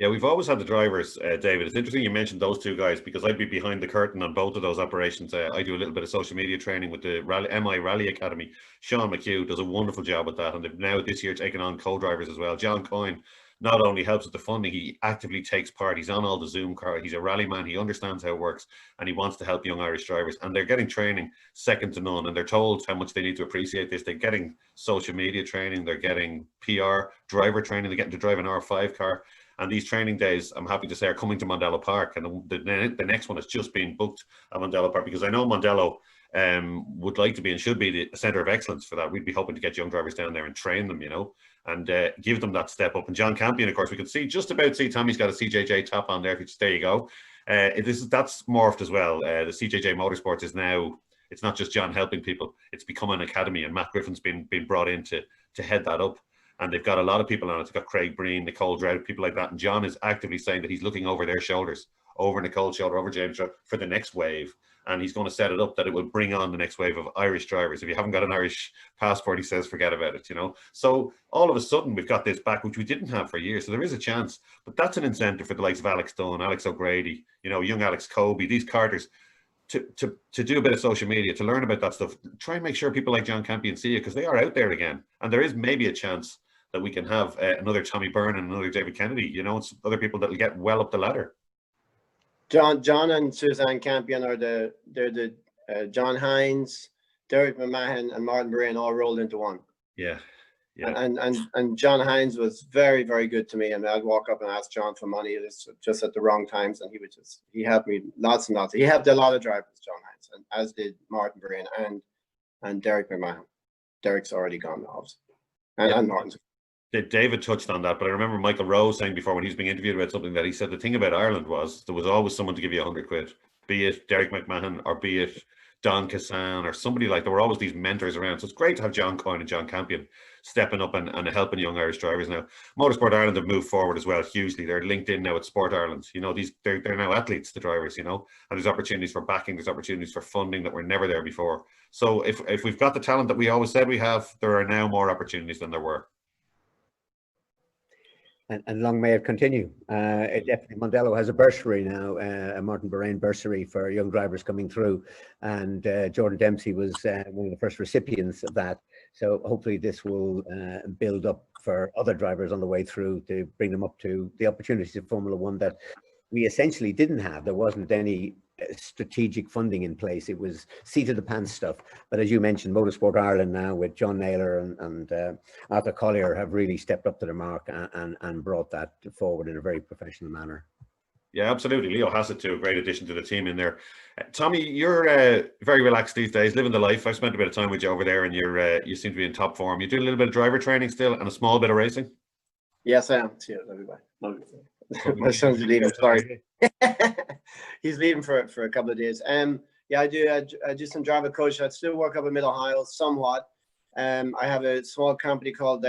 Yeah, we've always had the drivers, David. It's interesting you mentioned those two guys because I'd be behind the curtain on both of those operations. I do a little bit of social media training with the MI Rally Academy. Sean McHugh does a wonderful job with that, and they've now this year taken on co-drivers as well. John Coyne not only helps with the funding, he actively takes part. He's on all the Zoom car. He's a rally man. He understands how it works, and he wants to help young Irish drivers. And they're getting training second to none, and they're told how much they need to appreciate this. They're getting social media training. They're getting PR, driver training. They're getting to drive an R5 car. And these training days, I'm happy to say, are coming to Mondello Park. And the next one has just been booked at Mondello Park because I know Mondello would like to be and should be the centre of excellence for that. We'd be hoping to get young drivers down there and train them, you know, and give them that step up. And John Campion, of course, we could see Tommy's got a CJJ top on there. There you go. That's morphed as well. The CJJ Motorsports is now, it's not just John helping people, it's become an academy, and Matt Griffin's been brought in to head that up. And they've got a lot of people on it. They've got Craig Breen, Nicole Drought, people like that. And John is actively saying that he's looking over their shoulders, over Nicole's shoulder, over James' shoulder for the next wave. And he's going to set it up that it will bring on the next wave of Irish drivers. If you haven't got an Irish passport, he says, forget about it, you know. So all of a sudden, we've got this back, which we didn't have for years. So there is a chance. But that's an incentive for the likes of Alex Dunn, Alex O'Grady, you know, young Alex Colby, these Carters, to do a bit of social media, to learn about that stuff. Try and make sure people like John Campion see it, because they are out there again. And there is maybe a chance that we can have another Tommy Byrne and another David Kennedy, you know, it's other people that will get well up the ladder. John and Suzanne Campion are they're the John Hines, Derek McMahon, and Martin Byrne all rolled into one. Yeah. And John Hines was very, very good to me. And I'd walk up and ask John for money just at the wrong times, and he helped me lots and lots. He helped a lot of drivers, John Hines, and as did Martin Byrne and Derek McMahon. Derek's already gone now, and Martin's. David touched on that, but I remember Michael Rowe saying before when he was being interviewed about something that he said the thing about Ireland was there was always someone to give you 100 quid, be it Derek McMahon or be it Don Cassan or somebody like. There were always these mentors around. So it's great to have John Coyne and John Campion stepping up and helping young Irish drivers now. Motorsport Ireland have moved forward as well hugely. They're linked in now with Sport Ireland. You know, they're now athletes, the drivers, you know, and there's opportunities for backing, there's opportunities for funding that were never there before. So if we've got the talent that we always said we have, there are now more opportunities than there were. And long may it continue. Definitely, Mondello has a bursary now, a Martin Byrne bursary for young drivers coming through, and Jordan Dempsey was one of the first recipients of that. So hopefully this will build up for other drivers on the way through to bring them up to the opportunities of Formula One that we essentially didn't have. There wasn't any strategic funding in place. It was seat of the pants stuff. But as you mentioned, Motorsport Ireland now with John Naylor and Arthur Collier have really stepped up to the mark and brought that forward in a very professional manner. Yeah, absolutely. Leo Hassett too, a great addition to the team in there. Tommy, you're very relaxed these days, living the life. I've spent a bit of time with you over there, and you seem to be in top form. You do a little bit of driver training still and a small bit of racing? Yes, I am. See you, everybody. My son's leaving. Sorry, he's leaving for a couple of days. Yeah, I do some driver coaching. I still work up in Mid Ohio somewhat. I have a small company called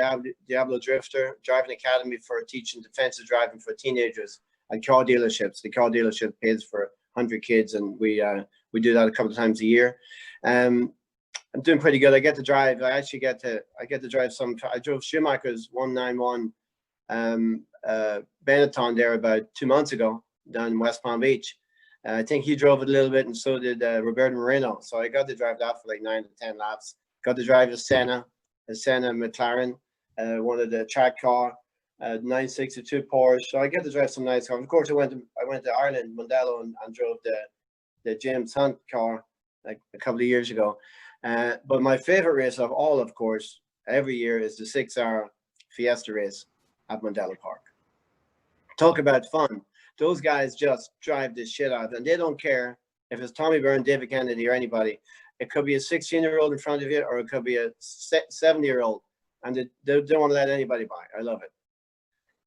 Diablo Drifter Driving Academy for teaching defensive driving for teenagers at car dealerships. The car dealership pays for 100 kids, and we do that a couple of times a year. I'm doing pretty good. I get to drive. I get to drive some. I drove Schumacher's 191 Benetton there about 2 months ago down in West Palm Beach. I think he drove it a little bit, and so did Roberto Moreno. So I got to drive that for like 9 to 10 laps. Got to drive a Senna McLaren, one of the track car, 962 Porsche. So I get to drive some nice cars. Of course, I went to Ireland, Mondello, and drove the James Hunt car like a couple of years ago. But my favorite race of all, of course, every year is the 6-hour Fiesta race at Mondello Park. Talk about fun. Those guys just drive this shit out, and they don't care if it's Tommy Byrne, David Kennedy, or anybody. It could be a 16-year-old in front of you, or it could be a 70-year-old, and they don't want to let anybody by. I love it.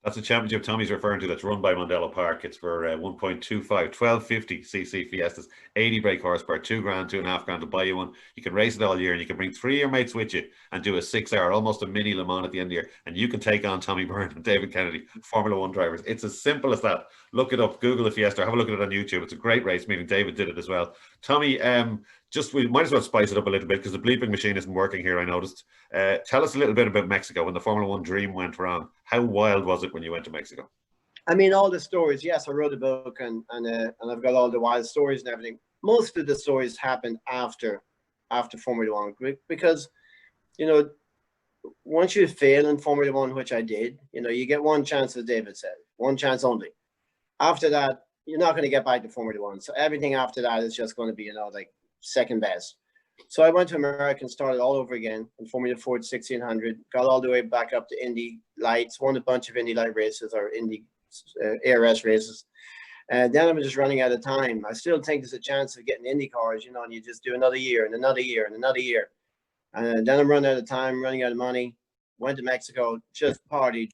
That's a championship Tommy's referring to that's run by Mondello Park. It's for 1.25, 1250 cc Fiestas, 80 brake horsepower, $2 grand, $2.5 to buy you one. You can race it all year, and you can bring 3 of your mates with you and do a 6-hour, almost a mini Le Mans at the end of the year, and you can take on Tommy Byrne and David Kennedy, Formula One drivers. It's as simple as that. Look it up, Google the Fiesta, have a look at it on YouTube. It's a great race meeting. David did it as well. Tommy, we might as well spice it up a little bit because the bleeping machine isn't working here, I noticed. Tell us a little bit about Mexico when the Formula One dream went wrong. How wild was it when you went to Mexico? I mean, all the stories. Yes, I wrote a book, and I've got all the wild stories and everything. Most of the stories happened after Formula One, because, you know, once you fail in Formula One, which I did, you know, you get one chance, as David said, one chance only. After that, you're not going to get back to Formula One. So everything after that is just going to be, you know, like second best. So I went to America and started all over again in Formula Ford 1600, got all the way back up to Indy Lights, won a bunch of Indy Light races or Indy ARS races. And then I'm just running out of time. I still think there's a chance of getting Indy cars, you know, and you just do another year and another year and another year. And then I'm running out of time, running out of money. Went to Mexico, just partied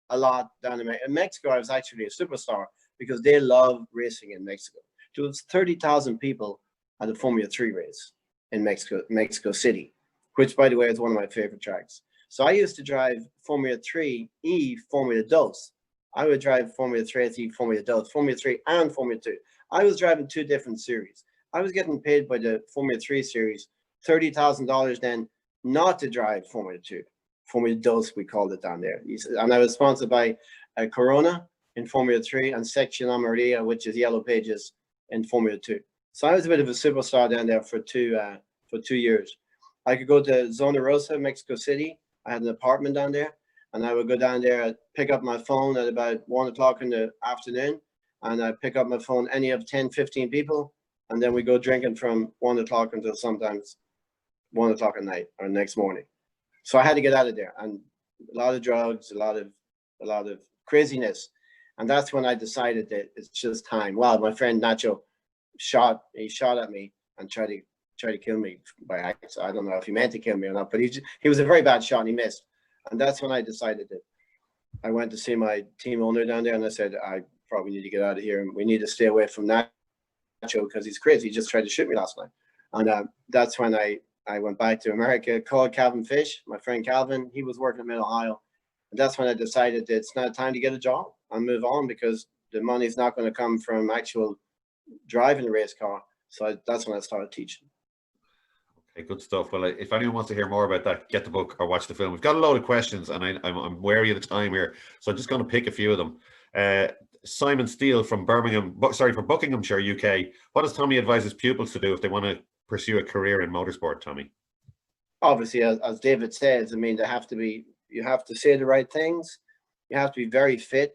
a lot down in Mexico. I was actually a superstar because they love racing in Mexico. There was 30,000 people at the Formula 3 race in Mexico City, which, by the way, is one of my favorite tracks. So I used to drive Formula 3 y Formula 2. I would drive Formula 3 y Formula 2, Formula 3 and Formula 2. I was driving two different series. I was getting paid by the Formula 3 series $30,000 then not to drive Formula 2. Formula 2, we called it down there. And I was sponsored by Corona in Formula 3 and Section Amarilla, which is Yellow Pages, in Formula 2. So I was a bit of a superstar down there for 2 years. I could go to Zona Rosa, Mexico City. I had an apartment down there, and I would go down there, pick up my phone at about 1 o'clock in the afternoon, and I'd pick up my phone, any of 10, 15 people, and then we go drinking from 1 o'clock until sometimes 1 o'clock at night or next morning. So I had to get out of there, and a lot of drugs, a lot of craziness. And that's when I decided that it's just time. Well, my friend Nacho shot at me and tried to kill me by accident. I don't know if he meant to kill me or not, but he was a very bad shot and he missed. And that's when I decided that I went to see my team owner down there, and I said, I probably need to get out of here, and we need to stay away from Nacho because he's crazy. He just tried to shoot me last night. And that's when I went back to America, called Calvin Fish, my friend Calvin. He was working in Mid-Ohio. And that's when I decided that it's now time to get a job and move on, because the money's not going to come from actual driving a race car. So that's when I started teaching. Okay, good stuff. Well, if anyone wants to hear more about that, get the book or watch the film. We've got a load of questions, and I'm wary of the time here, so I'm just going to pick a few of them. Simon Steele from Buckinghamshire, UK. What does Tommy advise his pupils to do if they want to pursue a career in motorsport, Tommy? Obviously, as David says, I mean, you have to say the right things. You have to be very fit.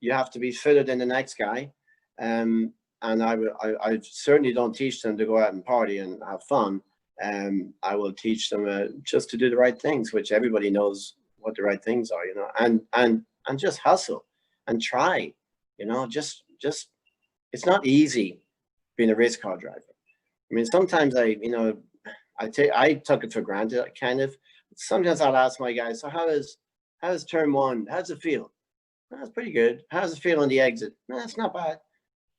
You have to be fitter than the next guy. And I certainly don't teach them to go out and party and have fun. I will teach them just to do the right things, which everybody knows what the right things are, you know, and just hustle and try, you know, just it's not easy being a race car driver. I mean, sometimes I took it for granted, kind of. Sometimes I'll ask my guys, so how's turn one? How's it feel? That's pretty good. How's it feel on the exit? No, it's not bad.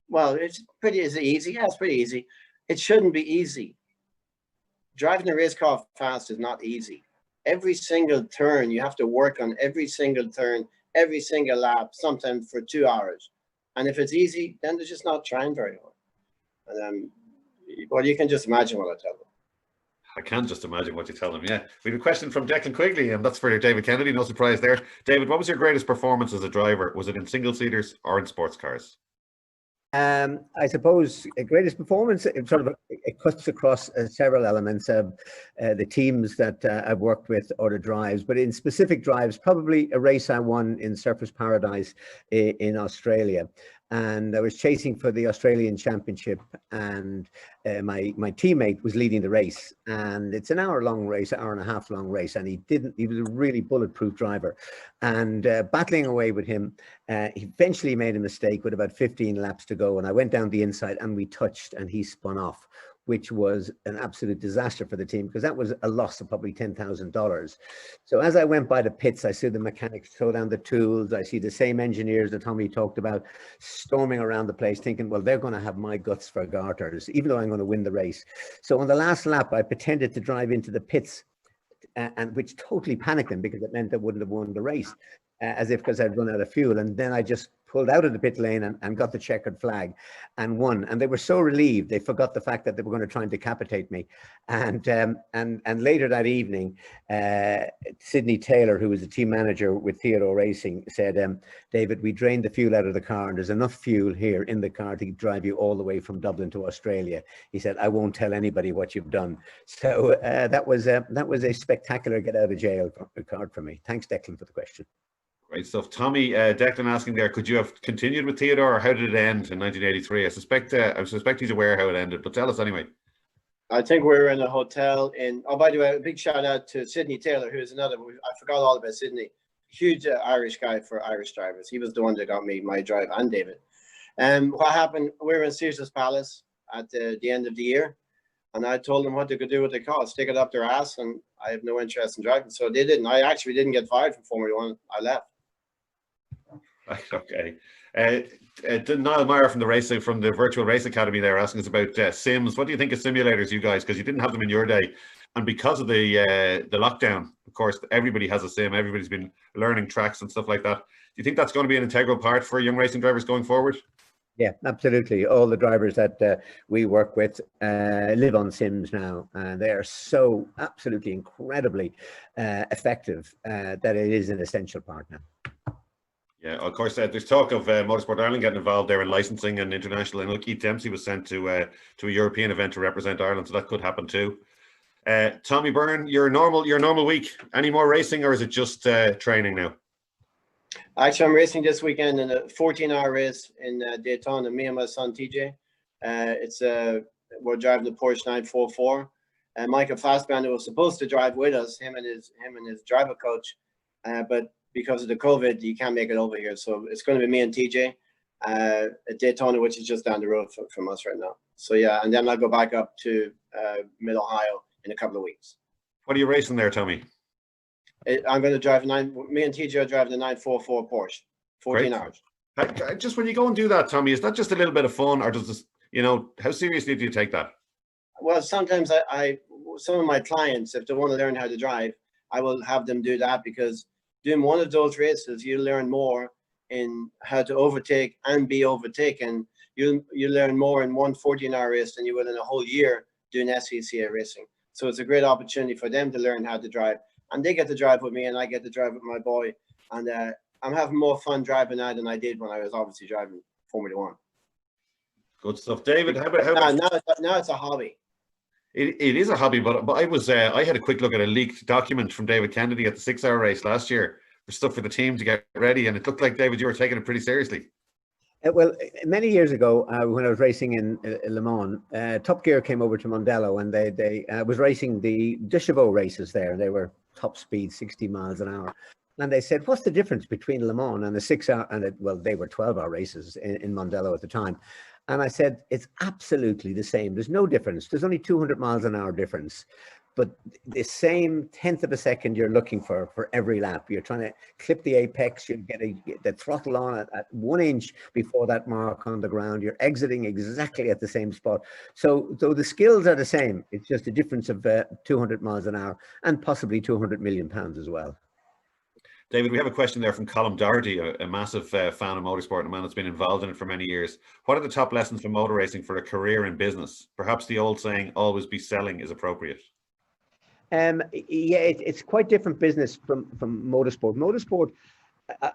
Well, is it easy? Yeah, it's pretty easy. It shouldn't be easy. Driving a race car fast is not easy. Every single turn, you have to work on every single turn, every single lap, sometimes for 2 hours. And if it's easy, then they're just not trying very hard. And well, you can just imagine what I tell them. I can just imagine what you tell them, yeah. We have a question from Declan Quigley, and that's for David Kennedy. No surprise there. David, what was your greatest performance as a driver? Was it in single-seaters or in sports cars? I suppose the greatest performance, it cuts across several elements of the teams that I've worked with or the drives, but in specific drives, probably a race I won in Surfers Paradise in Australia. And I was chasing for the Australian Championship, and my teammate was leading the race, and it's an hour-long race, hour and a half long race, and he was a really bulletproof driver. And battling away with him, he eventually made a mistake with about 15 laps to go, and I went down the inside and we touched and he spun off, which was an absolute disaster for the team, because that was a loss of probably $10,000. So as I went by the pits, I see the mechanics throw down the tools. I see the same engineers that Tommy talked about storming around the place thinking, well, they're going to have my guts for garters, even though I'm going to win the race. So on the last lap, I pretended to drive into the pits, and which totally panicked them, because it meant I wouldn't have won the race, as if because I'd run out of fuel. And then I just pulled out of the pit lane and got the checkered flag and won. And they were so relieved, they forgot the fact that they were going to try and decapitate me. And later that evening, Sidney Taylor, who was the team manager with Theodore Racing, said, David, we drained the fuel out of the car and there's enough fuel here in the car to drive you all the way from Dublin to Australia. He said, I won't tell anybody what you've done. So that was a spectacular get out of jail card for me. Thanks, Declan, for the question. Great stuff. Tommy, Declan asking there, could you have continued with Theodore, or how did it end in 1983? I suspect he's aware how it ended, but tell us anyway. I think we were in a hotel in, oh, by the way, a big shout out to Sidney Taylor, who is another, I forgot all about Sidney, huge Irish guy for Irish drivers. He was the one that got me my drive, and David. What happened, we were in Caesar's Palace at the end of the year, and I told them what they could do with the car, stick it up their ass, and I have no interest in driving. So they didn't. I actually didn't get fired from Formula One. I left. Right, okay. Niall Meyer from the Virtual Race Academy there asking us about sims. What do you think of simulators, you guys? Because you didn't have them in your day, and because of the lockdown, of course, everybody has a sim. Everybody's been learning tracks and stuff like that. Do you think that's going to be an integral part for young racing drivers going forward? Yeah, absolutely. All the drivers that we work with live on sims now, and they are so absolutely incredibly effective that it is an essential part now. Yeah, of course, there's talk of Motorsport Ireland getting involved there in licensing and international. I know Keith Dempsey was sent to a European event to represent Ireland, so that could happen too. Tommy Byrne, your normal week. Any more racing, or is it just training now? Actually, I'm racing this weekend in a 14-hour race in Daytona. Me and my son TJ. We're driving the Porsche 944. And Michael Fassbender was supposed to drive with us, him and his driver coach, but because of the COVID, you can't make it over here. So it's going to be me and TJ at Daytona, which is just down the road from us right now. So yeah, and then I'll go back up to Mid-Ohio in a couple of weeks. What are you racing there, Tommy? I'm going to drive me and TJ are driving the 944 Porsche, 14 hours. Just when you go and do that, Tommy, is that just a little bit of fun, or does this, how seriously do you take that? Well, sometimes some of my clients, if they want to learn how to drive, I will have them do that, because doing one of those races, you learn more in how to overtake and be overtaken. You learn more in one 14-hour race than you will in a whole year doing SCCA racing. So it's a great opportunity for them to learn how to drive, and they get to drive with me, and I get to drive with my boy. And I'm having more fun driving now than I did when I was obviously driving Formula One. Good stuff, David. Now it's a hobby. It is a hobby, but I had a quick look at a leaked document from David Kennedy at the 6-hour race last year for stuff for the team to get ready, and it looked like, David, you were taking it pretty seriously. Well, many years ago, when I was racing in Le Mans, Top Gear came over to Mondello, and they was racing the de Chevaux races there, and they were top speed, 60 miles an hour. And they said, what's the difference between Le Mans and the 6-hour, and they were 12-hour races in Mondello at the time. And I said, it's absolutely the same. There's no difference. There's only 200 miles an hour difference. But the same tenth of a second you're looking for every lap. You're trying to clip the apex. You get the throttle on at 1 inch before that mark on the ground. You're exiting exactly at the same spot. So the skills are the same. It's just a difference of 200 miles an hour and possibly 200 million pounds as well. David, we have a question there from Colm Doherty, a massive fan of motorsport, and a man that's been involved in it for many years. What are the top lessons from motor racing for a career in business? Perhaps the old saying, always be selling, is appropriate. Yeah, it's quite different business from motorsport. Motorsport,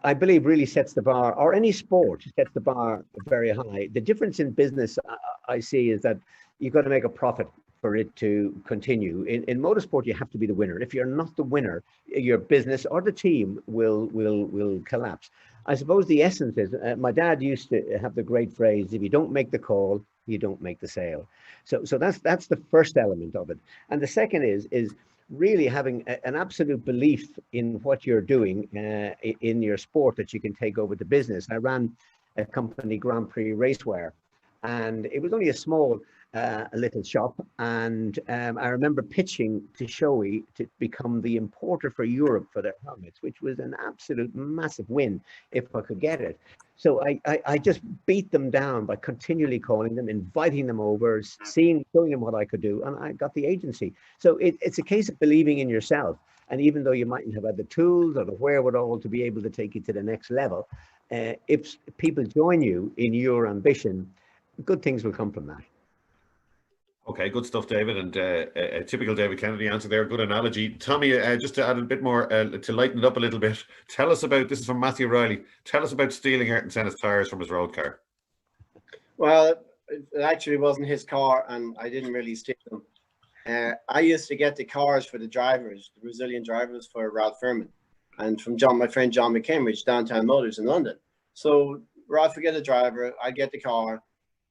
I believe, really sets the bar, or any sport sets the bar very high. The difference in business I see is that you've got to make a profit for it to continue. In motorsport, you have to be the winner. If you're not the winner, your business or the team will collapse. I suppose the essence is, my dad used to have the great phrase, if you don't make the call, you don't make the sale. So that's the first element of it. And the second is really having an absolute belief in what you're doing in your sport that you can take over the business. I ran a company, Grand Prix Raceware, and it was only a small a little shop, and I remember pitching to Shoei to become the importer for Europe for their helmets, which was an absolute massive win if I could get it. So I just beat them down by continually calling them, inviting them over, showing them what I could do, and I got the agency. So it's a case of believing in yourself, and even though you mightn't have had the tools or the wherewithal to be able to take you to the next level, if people join you in your ambition, good things will come from that. Okay, good stuff, David, and a typical David Kennedy answer there. Good analogy. Tommy, just to add a bit more, to lighten it up a little bit, tell us about, this is from Matthew Riley, tell us about stealing Ayrton Senna's tyres from his road car. Well, it actually wasn't his car, and I didn't really steal them. I used to get the cars for the drivers, the Brazilian drivers, for Ralph Furman, and from my friend John McCambridge, Downtown Motors in London. So Ralph would get a driver, I'd get the car,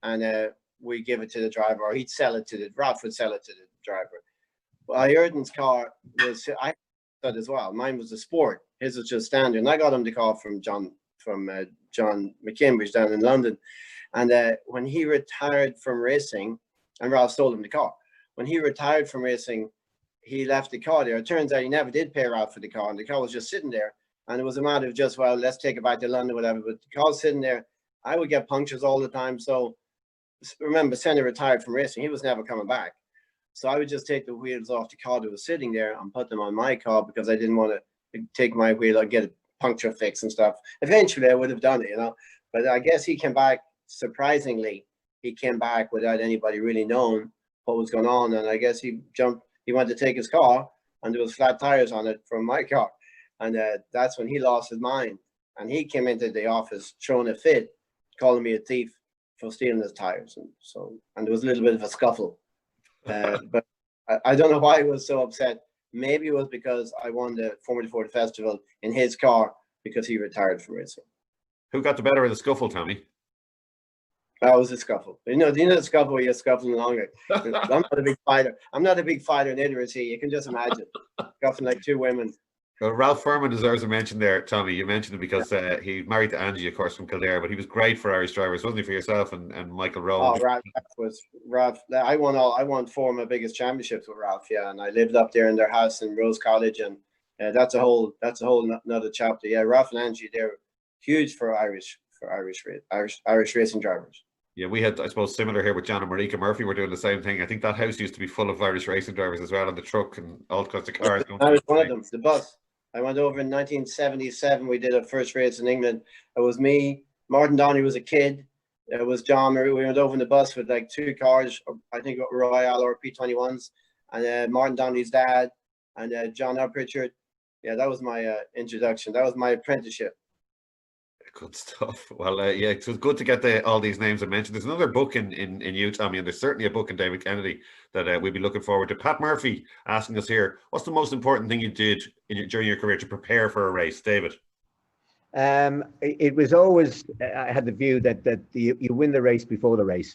and we give it to the driver, or he'd sell it to Ralph would sell it to the driver. Well, Ayrton's car was, I had as well. Mine was a Sport. His was just standard. And I got him the car from John McCambridge down in London. And when he retired from racing, and Ralph sold him the car. When he retired from racing, he left the car there. It turns out he never did pay Ralph for the car, and the car was just sitting there. And it was a matter of just, well, let's take it back to London, whatever. But the car was sitting there. I would get punctures all the time. So remember, Senna retired from racing. He was never coming back. So I would just take the wheels off the car that was sitting there and put them on my car, because I didn't want to take my wheel and get a puncture fix and stuff. Eventually, I would have done it, you know. But I guess he came back, surprisingly, he came back without anybody really knowing what was going on. And I guess he wanted to take his car, and there was flat tires on it from my car. And that's when he lost his mind. And he came into the office throwing a fit, calling me a thief for stealing his tires. And there was a little bit of a scuffle. But I don't know why he was so upset. Maybe it was because I won the Formula Ford Festival in his car, because he retired from racing. Who got the better of the scuffle, Tommy? That was a scuffle. You know the scuffle where you're scuffling along. I'm not a big fighter. I'm not a big fighter in literacy. You can just imagine scuffling like two women. Well, Ralph Furman deserves a mention there, Tommy. You mentioned it because he married to Angie, of course, from Kildare, but he was great for Irish drivers, wasn't he, for yourself and Michael Rowe? Oh, Ralph. I won 4 of my biggest championships with Ralph, yeah, and I lived up there in their house in Rose College, and that's a whole another chapter. Yeah, Ralph and Angie, they're huge for Irish racing drivers. Yeah, we had, I suppose, similar here with John and Marika Murphy. We're doing the same thing. I think that house used to be full of Irish racing drivers as well, on the truck and all kinds of cars. I was one of them, the bus. I went over in 1977. We did a first race in England. It was me. Martin Downey was a kid. It was John. We went over in the bus with like 2 cars, I think Royale or P21s, and Martin Downey's dad, and John Pritchard. Yeah, that was my introduction. That was my apprenticeship. Good stuff. Well, yeah, it was good to get all these names I mentioned. There's another book in you, Tommy, and there's certainly a book in David Kennedy that we'll be looking forward to. Pat Murphy asking us here, what's the most important thing you did during your career to prepare for a race, David? It was always, I had the view that you win the race before the race.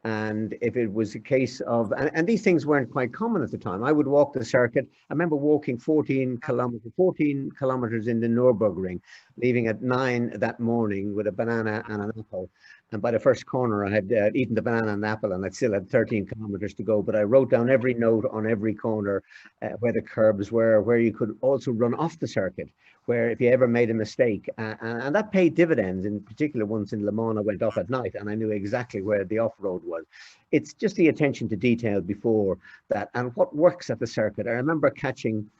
And if it was a case of, and these things weren't quite common at the time, I would walk the circuit. I remember walking 14 kilometers in the Nürburgring, leaving at 9 that morning with a banana and an apple. And by the first corner, I had eaten the banana and apple, and I still had 13 kilometers to go. But I wrote down every note on every corner, where the curbs were, where you could also run off the circuit, where if you ever made a mistake, and that paid dividends. In particular, once in Le Mans, I went off at night, and I knew exactly where the off-road was. It's just the attention to detail before that, and what works at the circuit. I remember catching,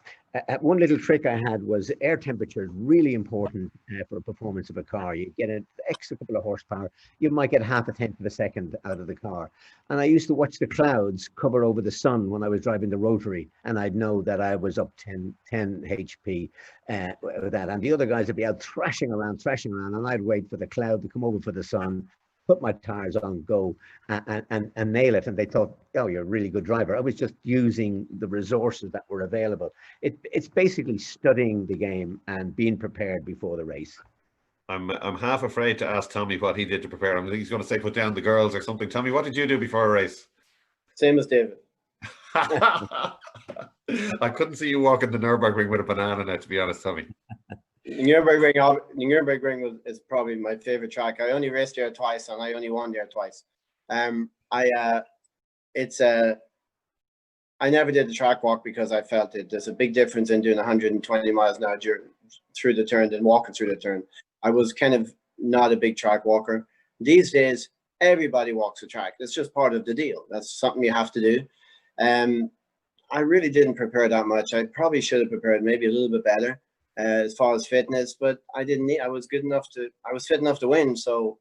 one little trick I had was air temperature is really important for the performance of a car. You get an extra couple of horsepower, you might get half a tenth of a second out of the car. And I used to watch the clouds cover over the sun when I was driving the rotary, and I'd know that I was up 10 HP with that. And the other guys would be out thrashing around, and I'd wait for the cloud to come over for the sun, put my tires on, go and nail it. And they thought, oh, you're a really good driver. I was just using the resources that were available. It's basically studying the game and being prepared before the race. I'm half afraid to ask Tommy what he did to prepare. I think he's going to say put down the girls or something. Tommy, what did you do before a race? Same as David. I couldn't see you walking the Nürburgring with a banana now, to be honest, Tommy. The Nürburgring is probably my favorite track. I only raced there twice, and I only won there twice. I never did the track walk because I felt there's a big difference in doing 120 miles an hour through the turn than walking through the turn. I was kind of not a big track walker. These days, everybody walks the track. It's just part of the deal. That's something you have to do. I really didn't prepare that much. I probably should have prepared maybe a little bit better. as far as fitness, but I didn't need. I was fit enough to win. So,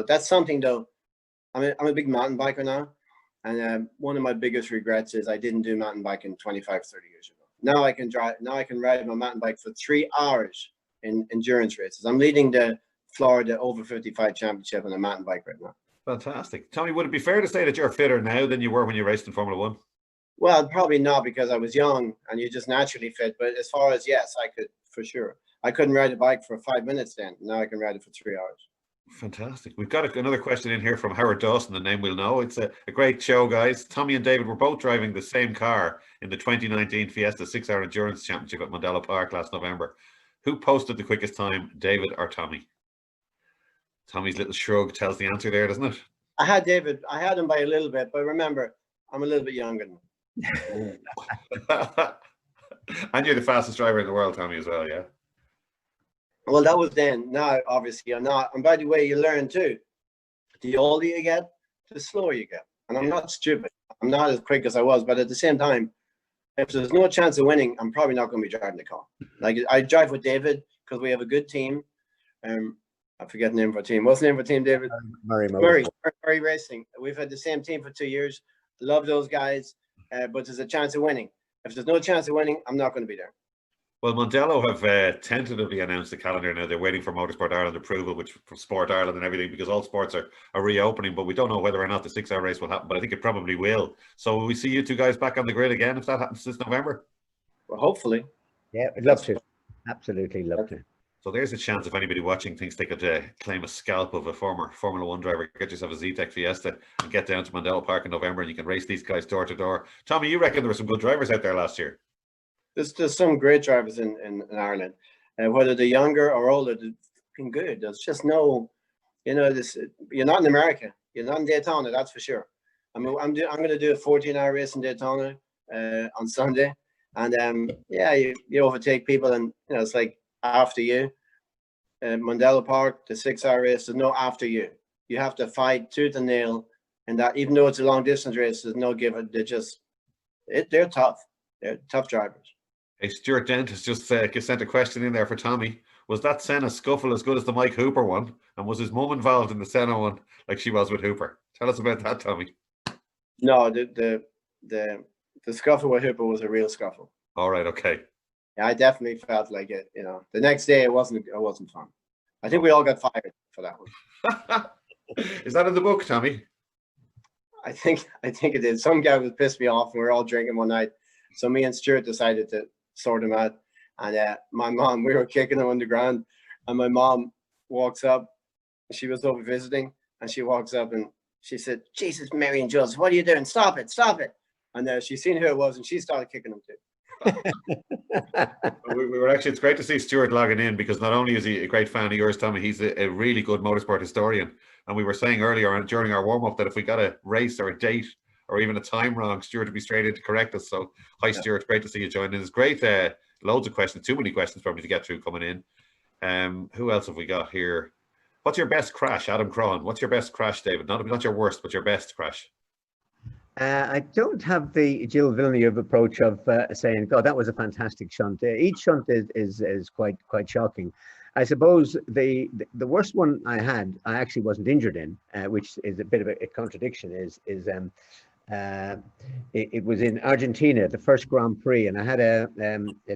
that's something though. I'm a big mountain biker now, and one of my biggest regrets is I didn't do mountain biking 25, 30 years ago. Now I can drive. Now I can ride my mountain bike for 3 hours in endurance races. I'm leading the Florida over 55 championship on a mountain bike right now. Fantastic. Tommy, would it be fair to say that you're fitter now than you were when you raced in Formula One? Well, probably not, because I was young and you're just naturally fit. But as far as, yes, I could, for sure. I couldn't ride a bike for 5 minutes then. Now I can ride it for 3 hours. Fantastic. We've got another question in here from Howard Dawson, the name we'll know. It's a great show, guys. Tommy and David were both driving the same car in the 2019 Fiesta 6-Hour Endurance Championship at Mondello Park last November. Who posted the quickest time, David or Tommy? Tommy's little shrug tells the answer there, doesn't it? I had David. I had him by a little bit, but remember, I'm a little bit younger than him. And you're the fastest driver in the world, Tommy, as well, yeah? Well, that was then. Now, obviously, I'm not. And by the way, you learn too. The older you get, the slower you get. And I'm not stupid. I'm not as quick as I was. But at the same time, if there's no chance of winning, I'm probably not going to be driving the car. Like, I drive with David because we have a good team. I forget the name of our team. What's the name of our team, David? Murray Racing. We've had the same team for 2 years. Love those guys. But there's a chance of winning. If there's no chance of winning, I'm not going to be there. Well, Mondello have tentatively announced the calendar now. They're waiting for Motorsport Ireland approval, which from Sport Ireland and everything, because all sports are reopening, but we don't know whether or not the 6-hour race will happen, but I think it probably will. So will we see you two guys back on the grid again if that happens this November? Well, hopefully. Yeah, I'd love to. Absolutely love to. So there's a chance if anybody watching thinks they could claim a scalp of a former Formula One driver, get yourself a Z-Tech Fiesta and get down to Mondello Park in November and you can race these guys door to door. Tommy, you reckon there were some good drivers out there last year? There's some great drivers in Ireland. Whether they're younger or older, they've been good. There's just no, you're not in America. You're not in Daytona, that's for sure. I mean, I'm going to do a 14-hour race in Daytona on Sunday. And yeah, you overtake people and, it's like after you. Mondello Park, the 6-hour race, there's no after you. You have to fight tooth and nail. And that, even though it's a long distance race, there's no give. They're tough. They're tough drivers. Hey, Stuart Dent has just sent a question in there for Tommy. Was that Senna scuffle as good as the Mike Hooper one? And was his mum involved in the Senna one like she was with Hooper? Tell us about that, Tommy. No, the scuffle with Hooper was a real scuffle. All right, okay. Yeah, I definitely felt like it. The next day it wasn't fun. I think we all got fired for that one. Is that in the book, Tommy? I think it is. Some guy was pissed me off and we were all drinking one night. So me and Stuart decided to sort him out. And my mom, we were kicking him on the ground. And my mom walks up. She was over visiting. And she walks up and she said, Jesus, Mary and Joseph, what are you doing? Stop it. Stop it. And she seen who it was and she started kicking him too. we were actually, it's great to see Stuart logging in because not only is he a great fan of yours, Tommy, he's a really good motorsport historian. And we were saying earlier during our warm-up that if we got a race or a date or even a time wrong, Stuart would be straight in to correct us. So hi, Stuart, great to see you joining. There's great, loads of questions, too many questions probably to get through coming in. Who else have we got here? What's your best crash, Adam Cron? What's your best crash, David? Not your worst, but your best crash. I don't have the Gilles Villeneuve approach of saying, God, that was a fantastic shunt. Each shunt is quite shocking. I suppose the worst one I had, I actually wasn't injured in, which is a bit of a contradiction, it was in Argentina, the first Grand Prix, and I had a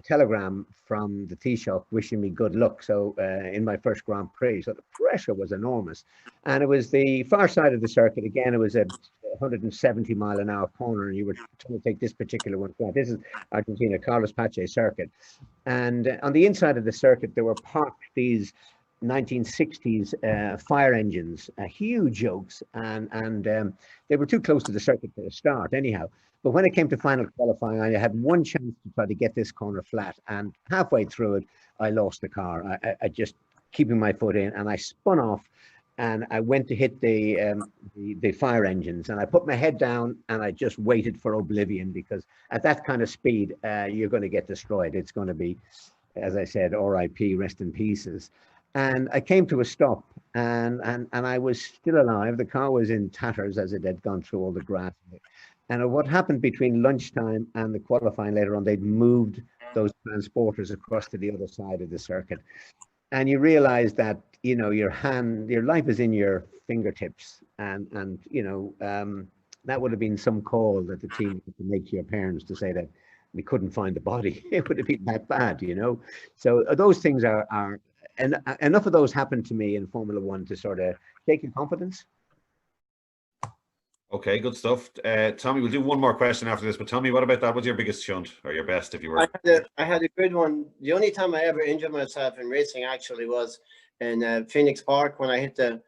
telegram from the Taoiseach wishing me good luck. So in my first Grand Prix, so the pressure was enormous, and it was the far side of the circuit. Again, it was a 170-mile-an-hour corner, and you were trying to take this particular one. This is Argentina, Carlos Pache circuit, and on the inside of the circuit there were parked these 1960s fire engines, huge yokes, and they were too close to the circuit to start anyhow. But when it came to final qualifying, I had one chance to try to get this corner flat, and halfway through it I lost the car. I just keeping my foot in, and I spun off, and I went to hit the fire engines, and I put my head down and I just waited for oblivion, because at that kind of speed you're going to get destroyed. It's going to be, as I said, RIP, rest in pieces. And I came to a stop, and I was still alive. The car was in tatters as it had gone through all the grass. And what happened between lunchtime and the qualifying later on, they'd moved those transporters across to the other side of the circuit. And you realize that, you know, your life is in your fingertips. And you know, that would have been some call that the team had to make to your parents to say that we couldn't find the body. It would have been that bad, you know. So those things are and enough of those happened to me in Formula One to sort of take your confidence. Okay, good stuff. Tommy, we'll do one more question after this, but tell me, what about that? What's your biggest shunt or your best, if you were? I had a good one. The only time I ever injured myself in racing actually was in Phoenix Park when I hit the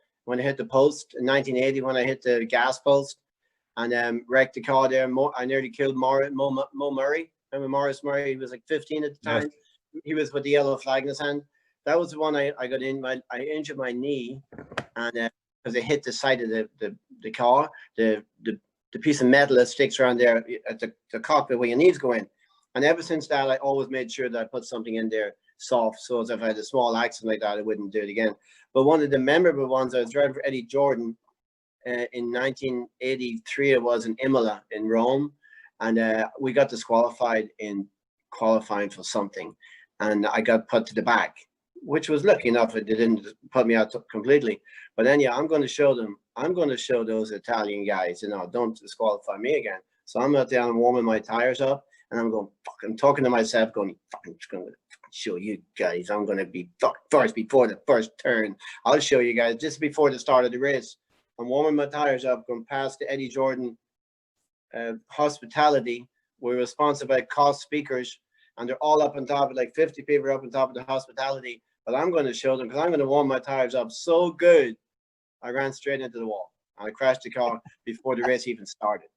post in 1980, when I hit the gas post and wrecked the car there. I nearly killed Mo Murray. Remember Morris Murray? He was like 15 at the time. Yes. He was with the yellow flag in his hand. That was the one I got in. I injured my knee, and because it hit the side of the car, the piece of metal that sticks around there at the cockpit where your knees go in. And ever since that, I always made sure that I put something in there soft, so as if I had a small accident like that, I wouldn't do it again. But one of the memorable ones, I was driving for Eddie Jordan in 1983. It was in Imola in Rome, and we got disqualified in qualifying for something, and I got put to the back, which was lucky enough. It didn't put me out completely. But then, yeah, I'm going to show them. I'm going to show those Italian guys, you know, don't disqualify me again. So I'm out there, I'm warming my tires up, and I'm going, I'm talking to myself, going, I'm just going to show you guys. I'm going to be first before the first turn. I'll show you guys just before the start of the race. I'm warming my tires up, going past the Eddie Jordan hospitality. We're sponsored by Cost Speakers, and they're all up on top of, like 50 people up on top of the hospitality. But I'm going to show them, because I'm going to warm my tires up so good. I ran straight into the wall. I crashed the car before the race even started.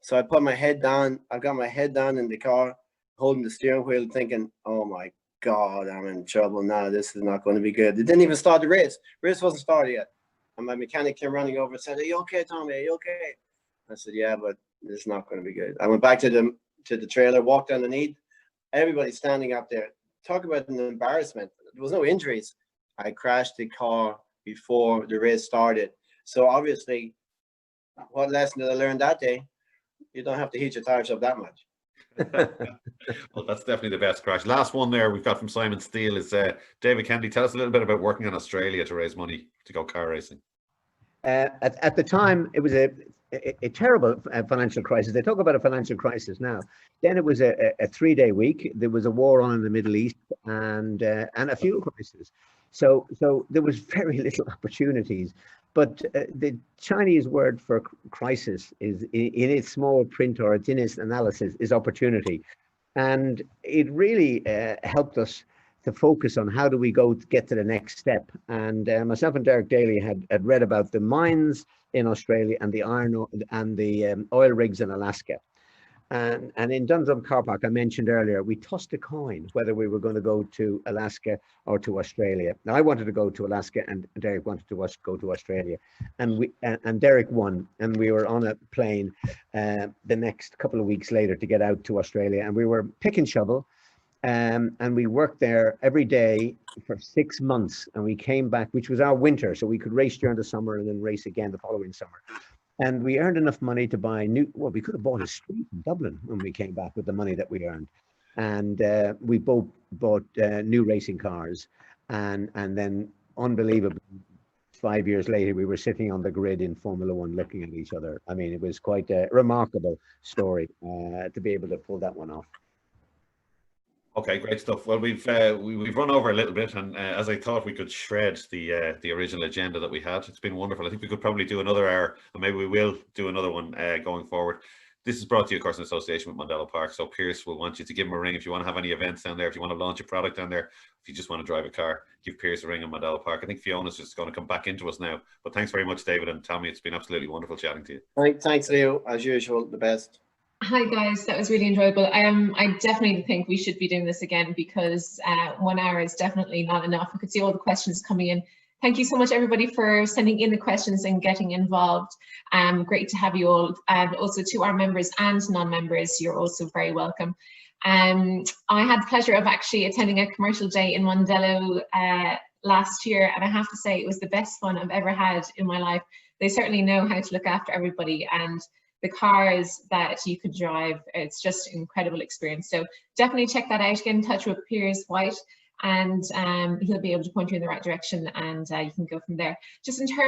So I put my head down. I got my head down in the car, holding the steering wheel, thinking, oh my God, I'm in trouble now. This is not going to be good. It didn't even start the race. The race wasn't started yet. And my mechanic came running over and said, are you okay, Tommy? Are you okay? I said, yeah, but this is not going to be good. I went back to the trailer, walked underneath. Everybody's standing up there. Talk about an embarrassment. There was no injuries. I crashed the car before the race started. So obviously, what lesson did I learn that day? You don't have to heat your tires up that much. Well, that's definitely the best crash. Last one there we've got from Simon Steele is David Kennedy. Tell us a little bit about working in Australia to raise money to go car racing. At the time, it was a terrible financial crisis. They talk about a financial crisis now. Then it was a 3-day week. There was a war on in the Middle East and a fuel crisis. So there was very little opportunities. But the Chinese word for crisis is in its small print, or it's in its analysis, is opportunity. And it really helped us to focus on how do we go to get to the next step. And myself and Derek Daly had read about the mines in Australia and the iron ore and the oil rigs in Alaska. And in Dundrum Car Park, I mentioned earlier, we tossed a coin whether we were going to go to Alaska or to Australia. Now, I wanted to go to Alaska, and Derek wanted to go to Australia, and Derek won. And we were on a plane the next couple of weeks later to get out to Australia, and we were pick and shovel. And we worked there every day for 6 months, and we came back, which was our winter, so we could race during the summer and then race again the following summer. And we earned enough money to buy we could have bought a street in Dublin when we came back with the money that we earned. And we both bought new racing cars, and then unbelievably, 5 years later, we were sitting on the grid in Formula One looking at each other. I mean, it was quite a remarkable story to be able to pull that one off. Okay, great stuff. Well, we've run over a little bit, and as I thought, we could shred the original agenda that we had. It's been wonderful. I think we could probably do another hour, and maybe we will do another one going forward. This is brought to you, of course, in association with Mondello Park. So Pierce will want you to give him a ring if you want to have any events down there, if you want to launch a product down there, if you just want to drive a car, give Pierce a ring in Mondello Park. I think Fiona's just going to come back into us now. But thanks very much, David and Tommy. It's been absolutely wonderful chatting to you. Thanks, Leo. As usual, the best. Hi guys, that was really enjoyable. I definitely think we should be doing this again, because 1 hour is definitely not enough. I could see all the questions coming in. Thank you so much, everybody, for sending in the questions and getting involved. Great to have you all. Also to our members and non-members, you're also very welcome. I had the pleasure of actually attending a commercial day in Mondello last year, and I have to say it was the best fun I've ever had in my life. They certainly know how to look after everybody, and the cars that you could drive. It's just an incredible experience. So definitely check that out. Get in touch with Piers White, and he'll be able to point you in the right direction, and you can go from there. Just in terms